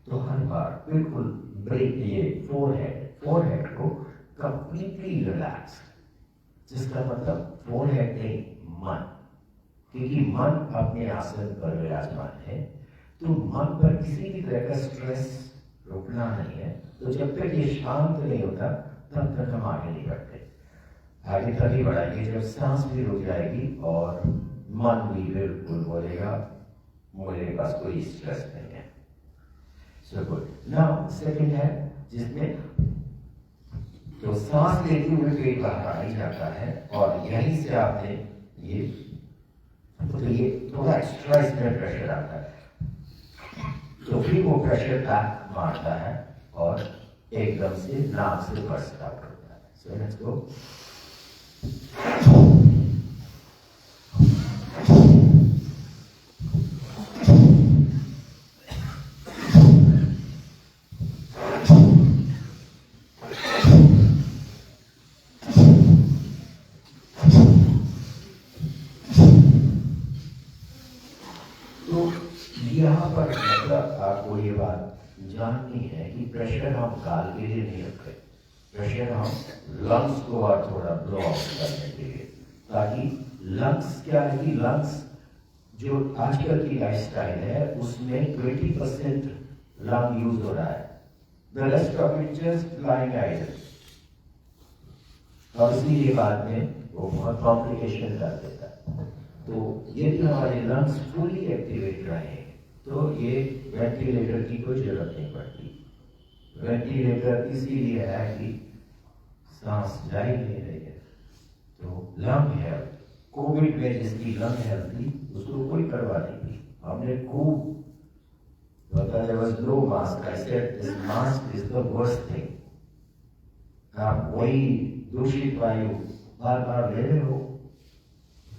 तो हर बार बिल्कुल ब्रेक, ये फोरहेड को कंप्लीटली रिलैक्स, जिसका मतलब फोरहेड नहीं, मन, क्योंकि मन अपने आसन पर विराजमान है। तो मन पर किसी भी तरह का स्ट्रेस रुकना नहीं है। तो जब तक ये शांत नहीं होता तब तक हम आगे नहीं बढ़ते। आगे तभी बढ़ाएंगे जब सांस भी रुक जाएगी और मन भी बिल्कुल बोलेगा मेरे पास कोई स्ट्रेस नहीं है। So good. नाउ सेकंड है जिसमें तो सांस लेते हुए पेट बाहर आ ही जाता है, और यहीं से आपने ये तो ये थोड़ा एक्स्ट्रा इसमें प्रेशर आता है, तो फिर वो प्रेशर बैक मारता है और एकदम से नाक से बर्स्ट आउट होता है। So let's go. यहाँ पर मतलब आपको ये बात जाननी है कि प्रेशर हम गाल के लिए नहीं रखते, प्रेशर हम लंग्स को और थोड़ा ब्लो आउट करने के लिए। ताकि लंग्स क्या है कि लंग्स जो आजकल की लाइफस्टाइल है उसमें 20% लंग यूज हो रहा है, the rest of it just lying idle, और इसीलिए बाद में वो बहुत कॉम्प्लिकेशन कर देता है। तो यदि हमारे लंग्स फुली एक्टिवेट रहे तो ये वेंटिलेटर की कोई जरूरत नहीं पड़ती। वेंटिलेटर इसीलिए है कि सांस जा ही नहीं रही है। तो लंग हेल्थ, कोविड में जिसकी लंग हेल्थ थी उसको कोई परवाह नहीं थी, हमने खूब बताया, there was no mask, I said this mask is the worst thing। आप वही दूषित वायु बार बार ले रहे हो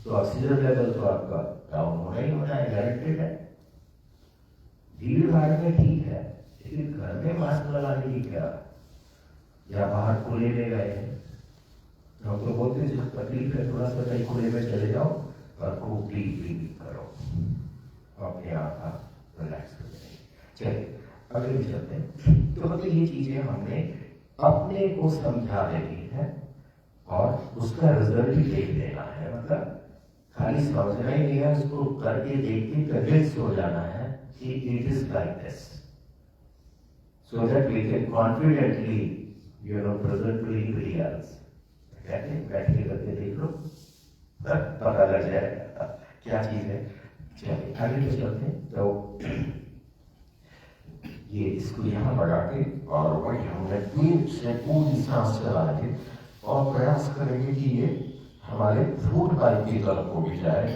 तो ऑक्सीजन लेवल तो आपका डाउन होना ही होना है, गारंटेड है। भीड़ भाड़ में ठीक है, लेकिन घर में मास्क लगाने की क्या, या बाहर खुले में गए हैं तो हम तो बोलते हैं जब तकलीफ है थोड़ा सा कहीं खुले में चले जाओ और खूब डीप ब्रीदिंग करो, अपने आप रिलैक्स कर देंगे। चलिए अगले भी चलते हैं। तो मतलब ये चीजें हमने अपने को समझा देनी है और उसका रिजल्ट भी देख लेना है, मतलब खाली समझना ही नहीं है, उसको करके देख के कन्विंस हो जाना है कि it is like this, so that we can confidently present to anybody else. कहते बैठ के करके देख लो, पता लग जाएगा क्या चीज है। चलिए आगे तो चलते हैं। तो ये इसको यहाँ बढ़ा के और वही हमने पेट से पूरी सांस चला के और प्रयास करेंगे कि ये हमारे फूड पाइप की तरफ को भी जाए।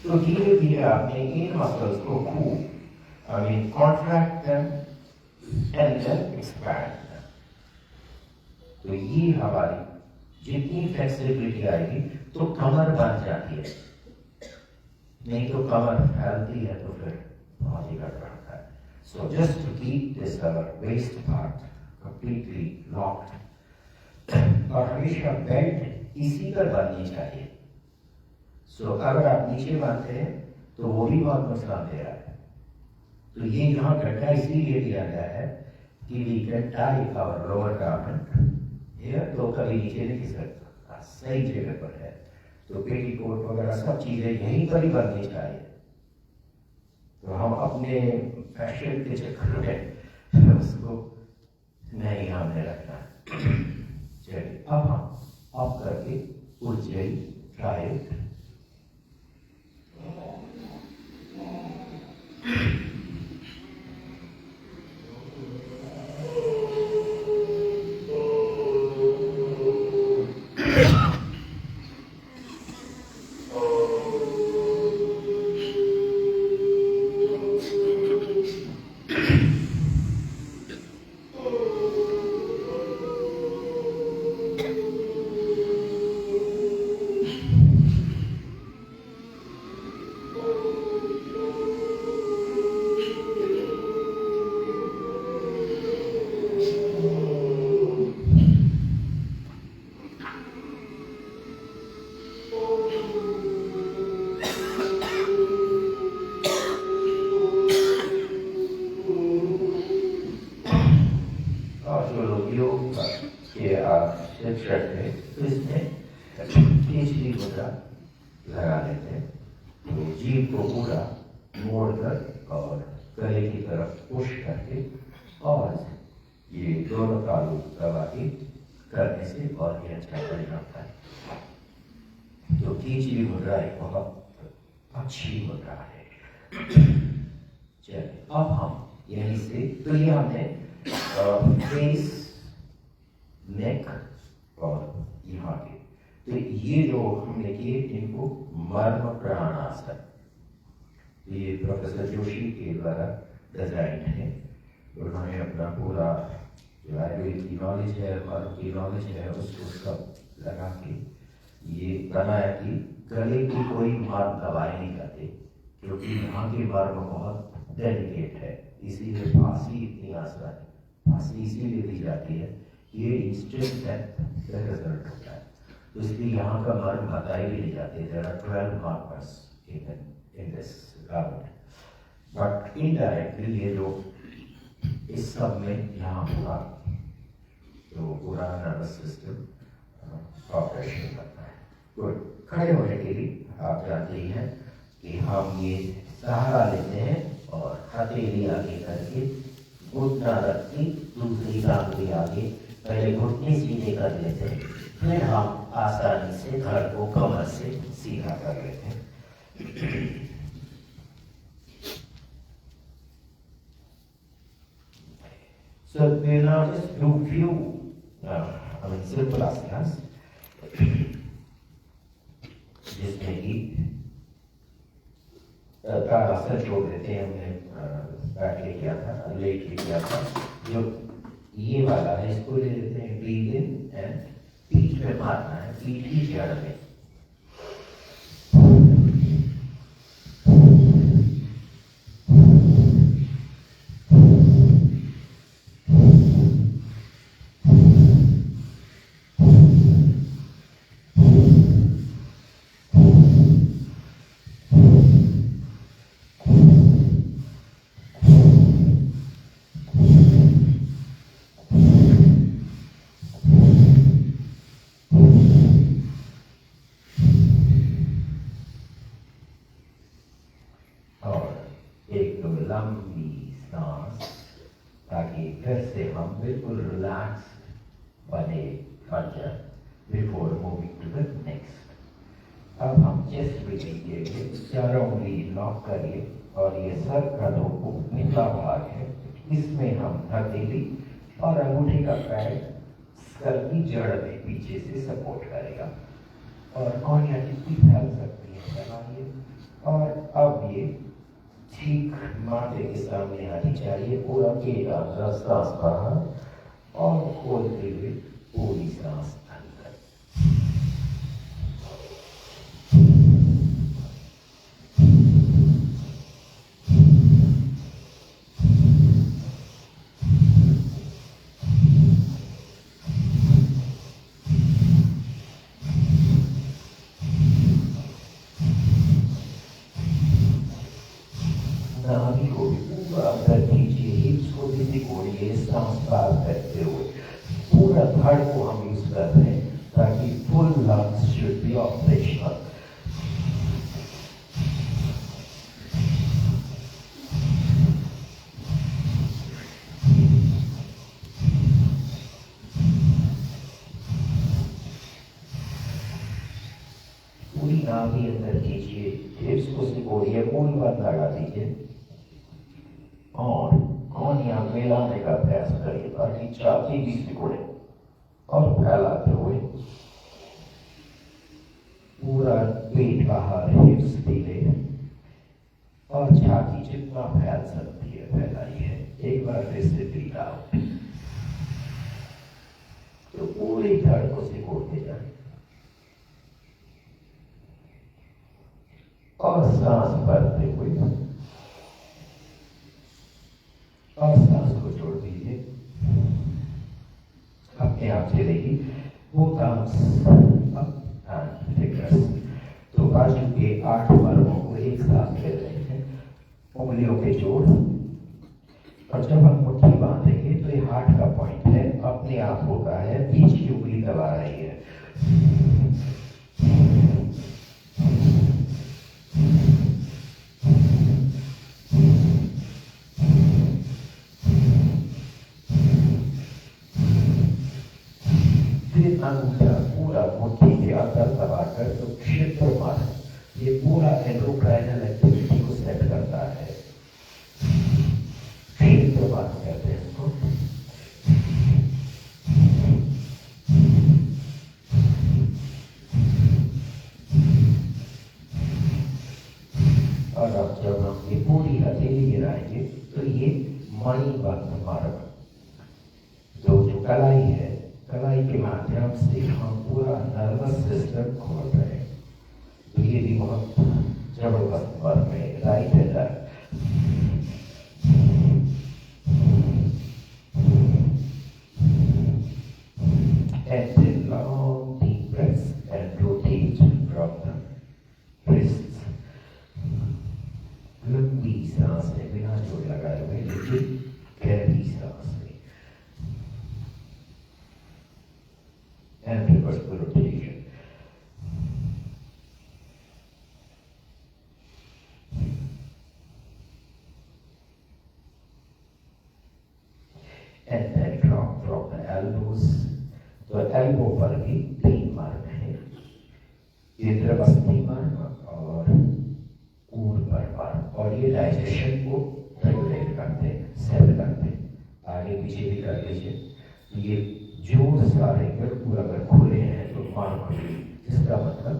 तो धीरे धीरे आपने इन मसल्स को खूब contract them and then expand. तो ये हमारी जितनी फ्लेक्सिबिलिटी आएगी तो कमर बन जाती है, नहीं तो कमर फैलती है तो फिर बहुत ही गड़बड़ होता है। So just to keep this our waist part completely locked, और हमेशा बेल्ट इसी पर बननी चाहिए। सो अगर आप नीचे बांधते हैं तो वो भी बहुत नुकसान दे रहा है। तो ये यहाँ गड्ढा इसीलिए दिया गया है कि we can tie our lower garment here, तो कभी नीचे नहीं खिसकता, सही जगह पर है। तो पेटीकोट वगैरह सब चीजें यहीं पर ही बननी चाहिए। तो हम अपने फैशन के चक्कर में उसको नहीं हमने रखना। चलिए अब हम अब करके उज्जैन ट्राई। तो इसमें केचरी मुद्रा लगा लेते हैं। तो जीभ को पूरा मोड़कर और गले की तरफ पुश करके और ये दोनों तालु दबा के करने से और भी अच्छा परिणाम होता है। तो केचरी मुद्रा एक बहुत अच्छी मुद्रा है। चलिए अब हम यहीं से, तो ये हमने फेस, नेक और यहाँ के, तो ये जो हमने किए इनको मर्म प्राणासन, तो ये प्रोफेसर जोशी के द्वारा डिजाइन है। उन्होंने अपना पूरा जो आयुर्वेद की नॉलेज है और की नॉलेज है उसको सब लगा के ये बनाया कि गले की कोई मर्म दवाई नहीं करते, क्योंकि यहाँ की मर्म बहुत डेलिकेट है, इसीलिए फांसी इतनी आसान है। फांसी इसीलिए दी जाती है, ये इंस्टेंट डेथ का रिजल्ट होता है, तो इसलिए यहाँ का मर्म बताए भी नहीं जाते। There are 12 markers in this garment, but indirectly ये जो इस सब में यहाँ पूरा तो पूरा नर्वस सिस्टम ऑपरेशन करता है। गुड, खड़े होने के लिए आप जानते ही हैं कि हम ये सहारा लेते हैं और हथेली आगे करके घुटना रख के दूसरी टांग भी आगे, पहले घुटने सीधे कर लेते हैं, फिर हम आसानी से धड़ को कमर से सीधा कर लेते हैं। So we will now just do few simple asanas, जिसमें कि ताड़ासन छोड़ देते हैं, हमने बैठ के किया था, लेट के किया था। जो ये वाला है इसको ले लेते हैं ब्रीथ इन एंड पीठ पे मारना है, पीठ की जड़ में। लंबी सांस, ताकि फिर से हम बिल्कुल रिलैक्स बन जाए before moving to the next. अब हम चेस्ट ब्रीथिंग के लिए चारों उंगली लॉक करिए और ये सर का जो निचला भाग है इसमें हम हथेली और अंगूठे का पैर सर की जड़ में पीछे से सपोर्ट करेगा और कौनियां जितनी फैल सकती है फैलाइए। और अब ये ठीक माथे के सामने आनी चाहिए, पूरा केगा सांस बाहर और खोलते हुए पूरी सांस अंदर। नाभि को भी पूरा अंदर खींचिए, हिप्स को भी सिकोड़िए, सांस बाहर करते हुए। पूरा धड़ को हम यूज कर रहे हैं ताकि full lungs should be operational. पूरी नाभि अंदर खींचिए, हिप्स को सिकोड़िए, पूरी बात लगा दीजिए और कौनियां मिलाने का प्रयास करिए ताकि छाती भी सिकुड़े और फैलाते हुए पूरा पेट बाहर, हिप्स ढीले और छाती जितना फैल सकती है फैलाइए। एक बार फिर से ब्रीथ आउट, तो पूरी धड़ को सिकोड़ते जाए और सांस भरते हुए और सांस को छोड़ दीजिए। अपने आप से देखिए वो काम फिंगर्स, तो बाजू के 8 मर्मों को एक साथ ले रहे हैं, उंगलियों के जोड़, और जब हम मुट्ठी बांधेंगे तो ये हार्ट का पॉइंट है, अपने आप होता है, बीच की उंगली दबा रही है। अंगूठा पूरा मुट्ठी के अंदर दबाकर तो क्षेत्र मार्ग, ये पूरा एंडोक्राइनल एक्टिविटी को सेट करता है। क्षेत्र मार्ग कहते हैं इसको। और अब जब हम ये पूरी हथेली गिराएंगे तो ये मणिबंध मार्ग, जो सिस्टम खोल रहे हैं। तो ये भी बहुत जबरदस्त वर्क है, right and left. And then long deep breaths and rotate from the wrists. लंबी सांस में बिना जोर लगाए हुए लेकिन गहरी सांस में। And reverse the rotation. And then drop from the elbows. तो एल्बो पर भी 3 मार्ग है, इंद्रवस्ती मार्ग और ऊर्ध्वर मार्ग, और ये डाइजेशन को रेगुलेट करते हैं, सेट करते हैं। आगे पीछे भी कर लीजिए। ये जो सारे गर्भ अगर खुले हैं तो मार्ग खुली, इसका मतलब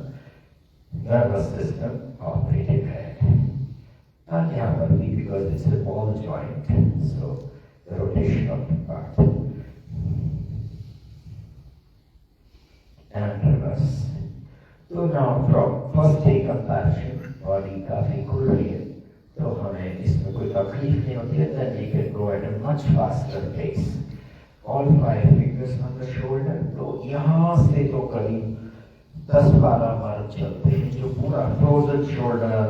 नर्वस सिस्टम ऑपरेटिव है। और यहाँ पर भी because it's a ball joint, so the rotation of the part and reverse. So now from first day comparison, body काफी खुल रही है, तो हमें इसमें कोई तकलीफ नहीं होती है। Then we can go at a much faster pace. All 5 fingers on the shoulder. तो यहाँ से तो करीब 10-12 मार्ग चलते हैं, जो पूरा frozen shoulder,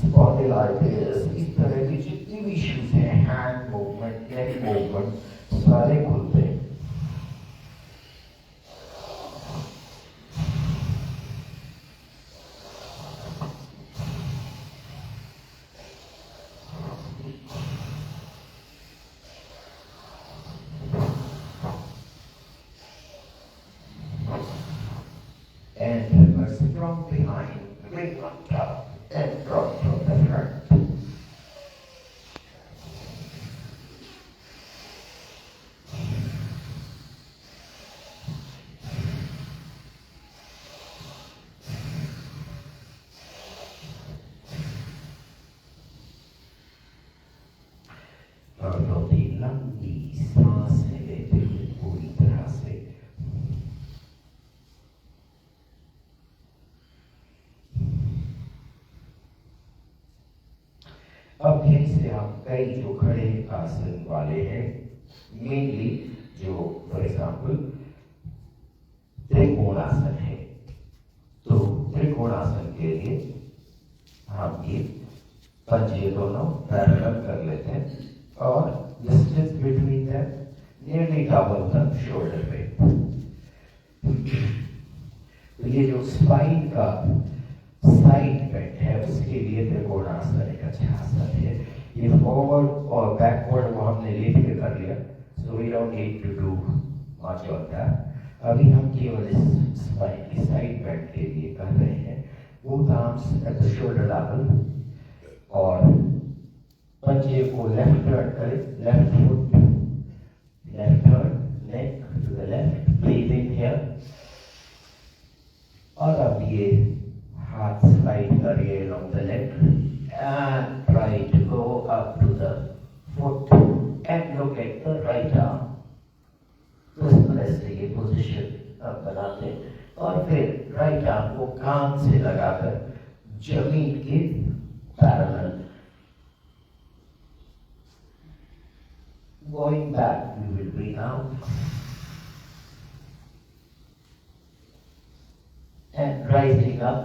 spondylitis, इस तरह की जितनी भी इश्यूज हैं, hand movement, neck movement, सारे खुलते हैं। And reverse from behind, bring on top, and drop from the front. और बहुत ही लंबी सांस लेते हुए पूरी तरह से अब यहीं से हम कई जो खड़े आसन वाले हैं, मेनली जो फॉर एग्जाम्पल त्रिकोणासन है, तो त्रिकोणासन के लिए हम ये पंजे दोनों पैरेलल कर लेते हैं और distance between them nearly double the shoulder weight. तो ये जो स्पाइन का साइड बेंड है उसके लिए त्रिकोणासन एक अच्छा आसन है। ये फॉरवर्ड और बैकवर्ड वो हमने लेट के कर लिया, so we don't need to do much on that. अभी हम केवल इस स्पाइन की साइड बेंड के लिए कर रहे हैं। Both arms at the shoulder level और पंजे को लेफ्ट टर्न करें, left foot left turn, neck to the left, breathe in here. और अब ये हाथ स्लाइड करिए along the leg and try to go up to the foot and look at the right arm. तो इस तरह से ये पोजीशन आप बनाते हैं और फिर राइट आर्म को कान से लगाकर जमीन के parallel. Going back, we will breathe out and rising up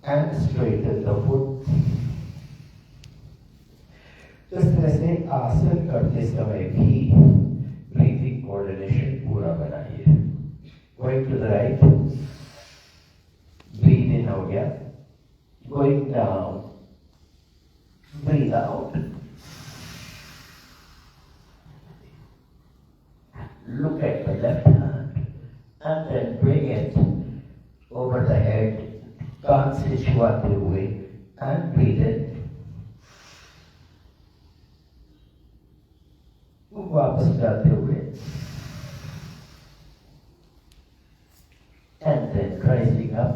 and straighten the foot. इस तरह से आसन करते समय भी ब्रीथिंग कोऑर्डिनेशन पूरा बनाइए। Going to the right, breathe in हो गया, going down, breathe out, look at the left hand and then bring it over the head, कान से छुआते हुए and breathe in, वापस जाते हुए and then rising up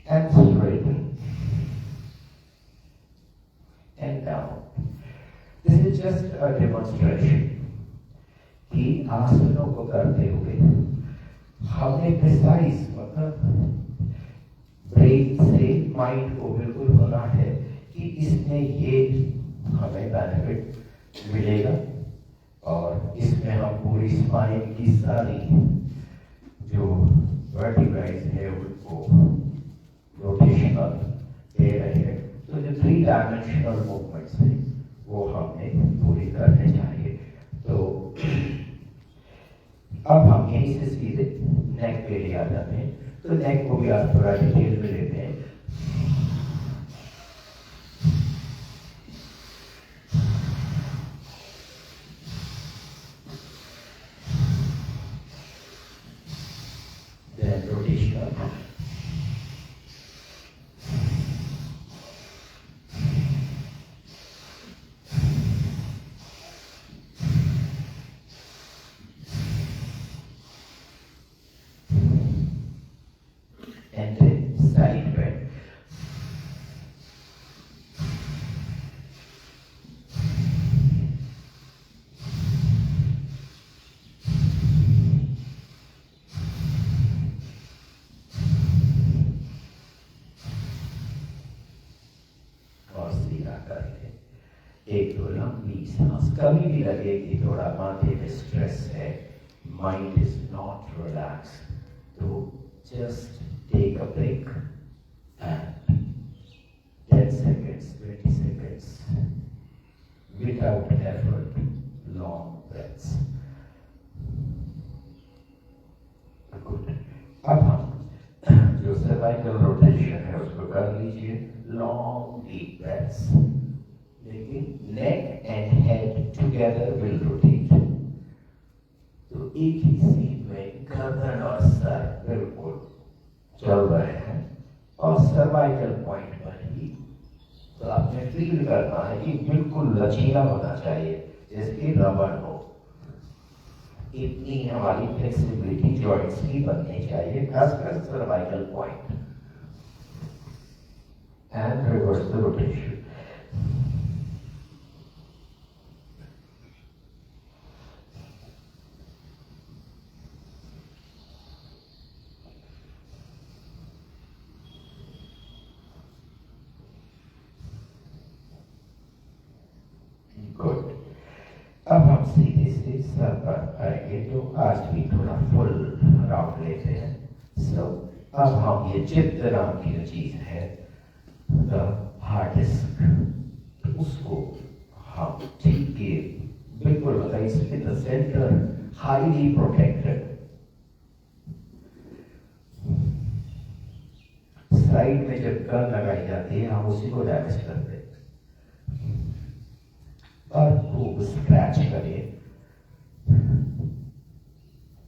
and straighten and down. This is just a demonstration कि आसनों को करते हुए हमने प्रिसाइज मतलब ब्रेन से माइंड को बिल्कुल होना है कि इसमें ये हमें बेनिफिट मिलेगा और इसमें हम पूरी स्पाइन की सारी जो वर्टिब्राइज है उनको रोटेशनल दे रहे हैं। तो जो 3 डायमेंशनल मूवमेंट्स है वो हमें पूरी करने चाहिए। तो अब हम यहीं से सीधे नेक पे ले आ जाते हैं। तो नेक को भी आप थोड़ा डिटेल में लेते हैं। Then rotation up. And then side bend. और सीधा करके एक दो लंबी सांस। कभी भी लगे कि थोड़ा माथे में स्ट्रेस है, माइंड इज नॉट रिलैक्स, तो just take a break and 10 seconds, 20 seconds without effort, long breaths. Good. अब हम जो सर्वाइकल रोटेशन है उसको कर लीजिए, लॉन्ग डीप ब्रेथ्स, लेकिन neck and head together will rotate. तो एक ही सीट में गर्दन और सर बिल्कुल चल रहे हैं और सर्वाइकल पॉइंट पर ही। तो आपने फील करना है कि बिल्कुल लचीला होना चाहिए, जैसे कि रबर हो। इतनी हमारी फ्लेक्सिबिलिटी जॉइंट्स की बननी चाहिए, खासकर cervical point. And reverse the rotation. Good. अब हम सीधे से सर पर आएंगे, तो आज भी थोड़ा फुल राउंड लेते हैं। सो अब हम ये चित्त नाम की जो चीज है, द हार्ड डिस्क, तो उसको हम ठीक के बिल्कुल बताइए the centre highly protected. Side में जब गन लगाई जाती है हम उसी को डैमेज करते हैं। और खूब स्क्रैच करिए।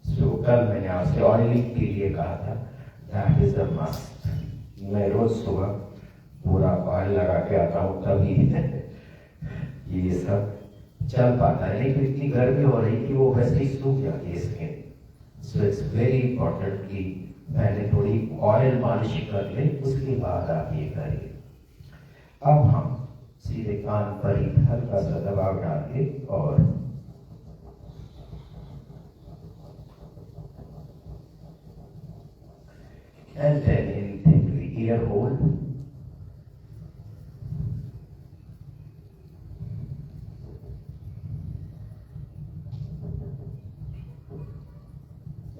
सो कल मैंने आपसे ऑयलिंग के लिए कहा था, दैट इज अ मस्ट। मैं रोज सुबह पूरा ऑयल लगा के आता हूँ, तभी ये सब चल पाता है। लेकिन इतनी गर्मी हो रही कि वो वैसे ही सूख जाती है skin. So it's very important कि पहले थोड़ी ऑयल मालिश कर ले, उसके बाद आप ये करिए। अब हम सीधे कान पर ही हल्का सा दबाव डाल के और and then into the ear hole.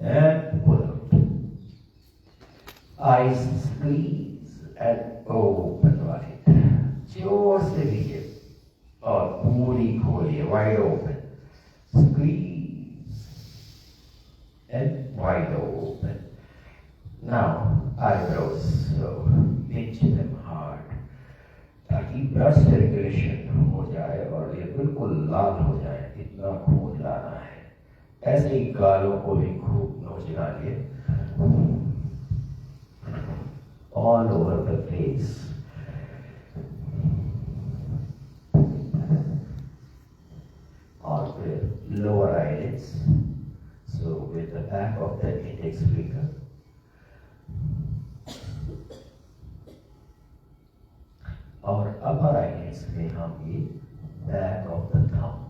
And pull out. Eyes squeeze and open wide. जोर से लीजिए और पूरी खोलिए, wide open. Squeeze and wide open. Now eyebrows, so pinch them hard ताकि ब्लड सर्कुलेशन हो जाए और ये बिल्कुल लाल हो जाए, इतना खून लाना है। ऐसे ही गालों को भी खूब नोच डालिए, all over the face. और फिर lower eyelids, so with the back of the index finger. और upper eyelids में हम ये back of the thumb,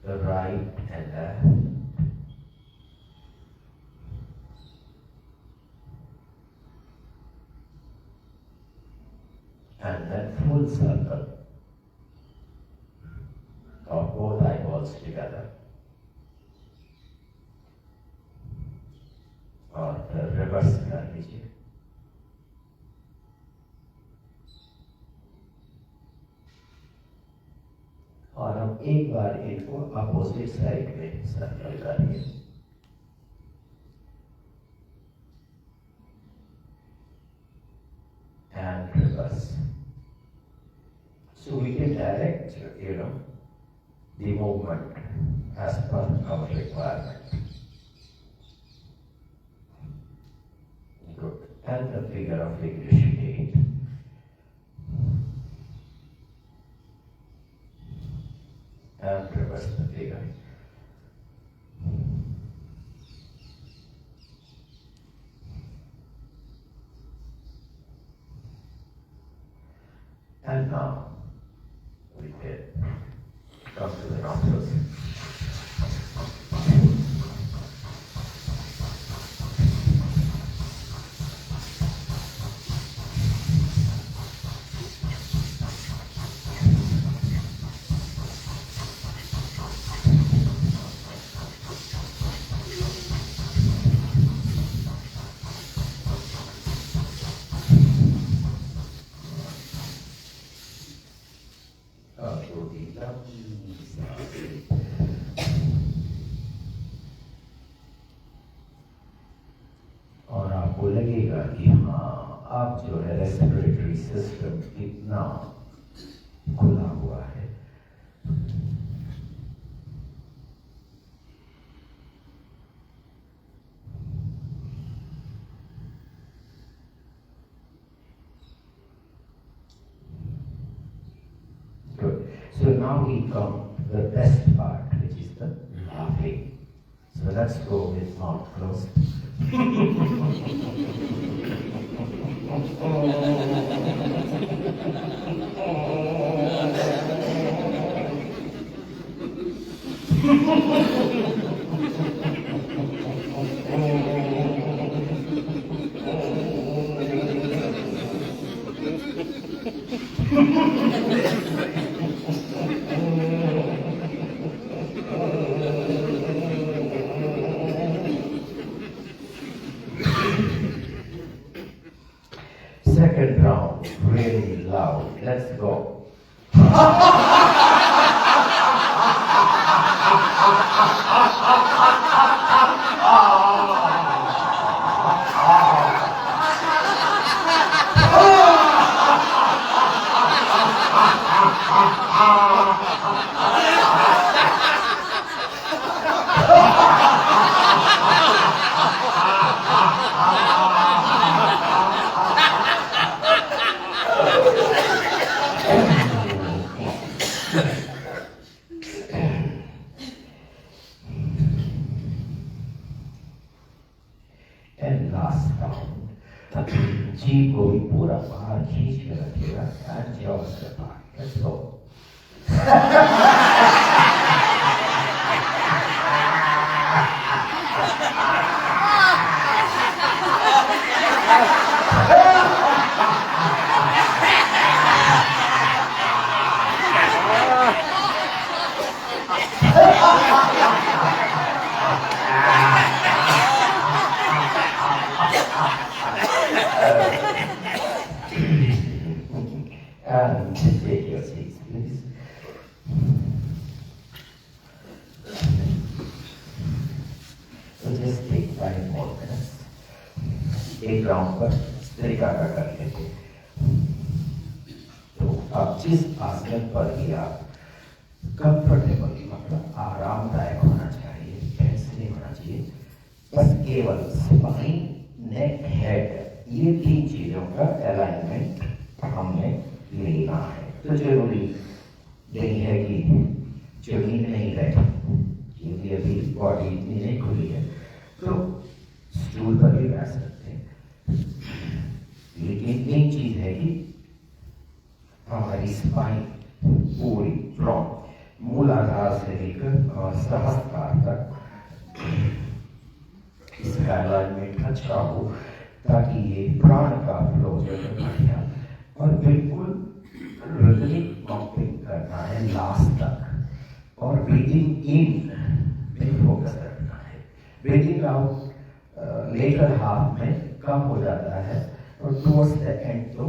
the right and left. And then full circle of both eyeballs together. और फिर रिवर्स कर लीजिए. और हम एक बार इनको अपोजिट साइड में सर्कल करेंगे. And reverse. So we can direct, the movement as per our requirement. Good. And the figure of English 8. And reverse the figure. And now we can come to the nostrils. और आपको लगेगा कि हाँ, आप जो है रेस्पिरेटरी सिस्टम कितना खुला हुआ है. Good. So now we come to the best part, which is the laughing. So let's go with mouth closed. Second round, really loud. Let's go. And last round, जीभ को भी पूरा बाहर खींच के रखिएगा. And jaws apart. Let's go. And take your seats, please. So just take 5 more minutes. एक राउंड पर तरीका का कर लेते. तो अब जिस आसन पर भी आप कंफर्टेबल, मतलब आरामदायक होना चाहिए, टेंस नहीं होना चाहिए. बस केवल स्पाइन, नेक, हेड, ये 3 चीजों का अलाइनमेंट हमने लेना है. तो जरूरी नहीं है कि जमीन नहीं रहे, क्योंकि अभी बॉडी इतनी नहीं खुली है, तो स्टूल पर भी बैठ सकते हैं. लेकिन एक चीज है कि हमारी स्पाइन पूरी स्ट्रॉन्ग, मूलाधार मूलाधार से लेकर सहस्त्रार तक इसका अलाइनमेंट अच्छा हो, ताकि ये प्राण का फ्लो जो है बढ़िया और बिल्कुल रिदमिक पंपिंग करना है लास्ट तक, और ब्रीदिंग इन में फोकस रखना है। ब्रीदिंग आउट लेटर हाफ में कम हो जाता है और टुवर्ड्स द एंड तो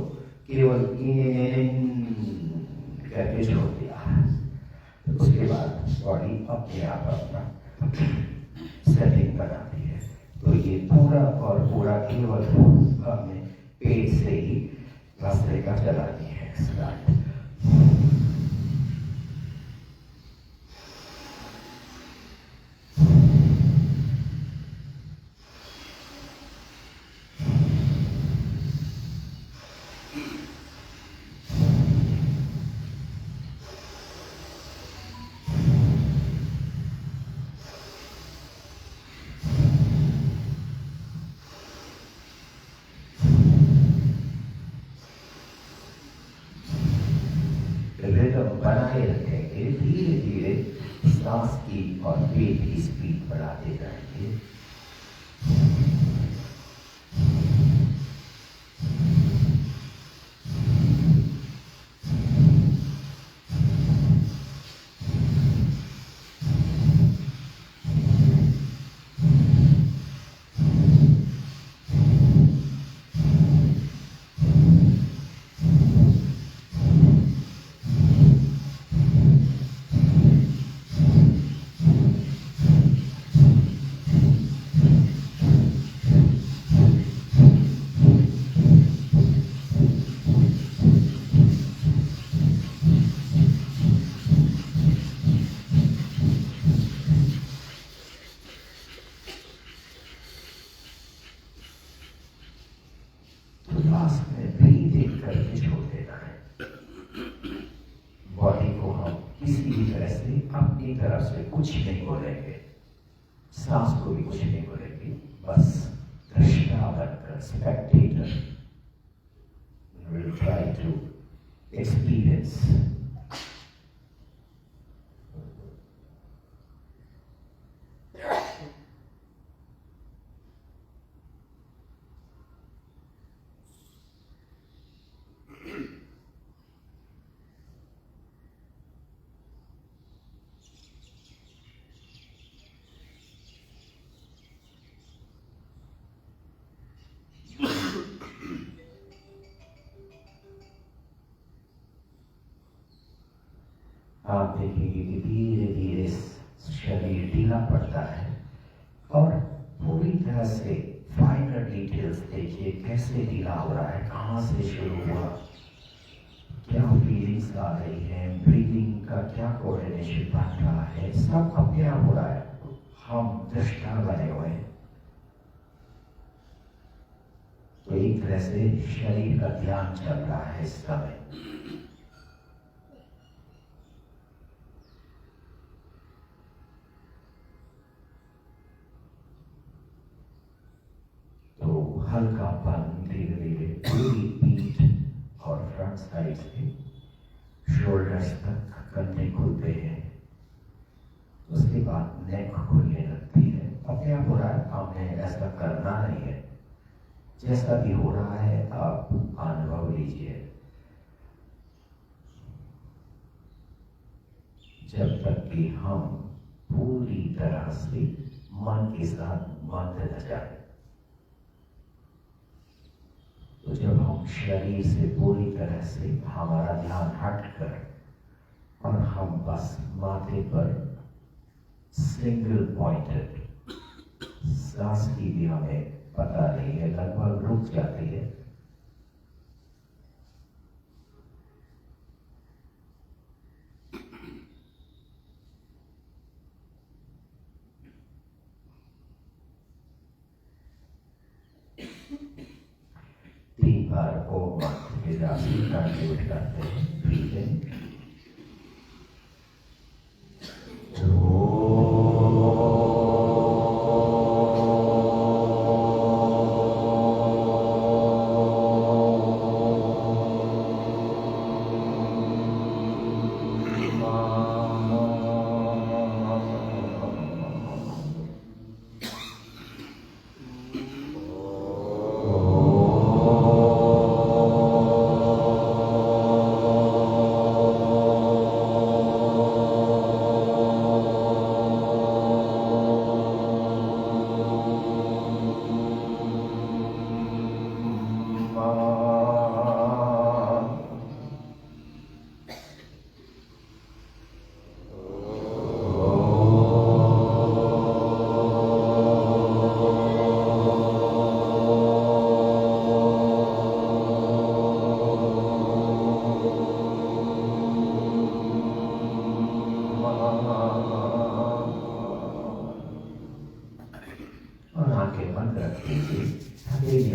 केवल इन करके छोड़ दिया। तो उसके बाद बॉडी अपने आप अपना सेटिंग बनाती है। तो ये पूरा और पूरा केवल हमने पेट से ही रास्ते का चलाती है स्टार्ट। रिदम बनाए रखेंगे, धीरे धीरे सांस की और पेट की स्पीड बढ़ाते जाएंगे। लास्ट में ब्रीथ इन करके छोड़ देना है। बॉडी को हम किसी भी तरह से अपनी तरफ से कुछ नहीं बोलेंगे, सांस को भी कुछ नहीं बोलेंगे, बस दृष्टा बनकर spectator will try to experience. आप देखेंगे कि धीरे धीरे शरीर ढीला पड़ता है और पूरी तरह से फाइनल डिटेल्स देखिए कैसे ढीला हो रहा है, कहाँ से शुरू हुआ, क्या फीलिंग्स आ रही है, ब्रीदिंग का क्या कोऑर्डिनेशन बन रहा है, सब अपने आप हो रहा है। हम दृष्टा बने हुए हैं। तो एक तरह से शरीर का ध्यान चल रहा है इस समय। हल्कापन धीरे धीरे पूरी पीठ और फ्रंट साइड से शोल्डर्स तक कंधे खुलते हैं। उसके बाद नेक खुलने लगती है, अपने आप हो रहा है, हमने ऐसा करना नहीं है। जैसा भी हो रहा है आप अनुभव लीजिए, जब तक कि हम पूरी तरह से मन के साथ बंध न जाए। तो जब हम शरीर से पूरी तरह से हमारा ध्यान हटकर और हम बस माथे पर सिंगल पॉइंटेड, सांस की भी हमें पता नहीं है, लगभग रुक जाती है। तीन बार ओम कंटिन्यूट करते हैं। ब्रीथ इन,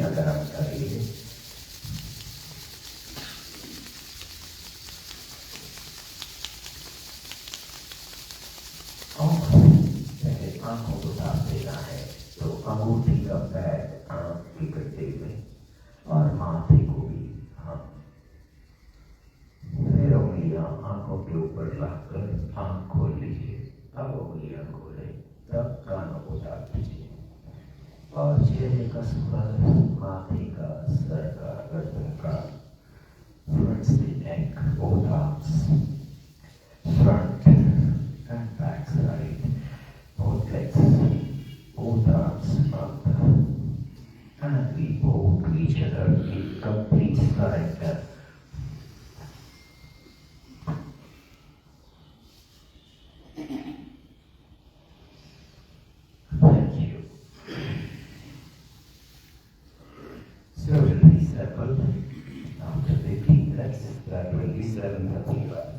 आंखें अगर आप करिए, और जैसे आंखों को साफ देना है तो अंगूठी का पैर आंख के गड्ढे में और माथे को भी हम फिर उंगलियां आंखों के ऊपर रखकर आंख खोल लीजिए। अब उंगलियां खोले, तब कानों को साफ कीजिए और चेहरे का स्पर्श, माथे का, सर का, गर्दन का, फ्रंट से नेक, both arms, front and back side, both legs, both arms up, and we bow to each other in complete surrender. Thank you. So release that one. After 15 minutes, that will be 7:35.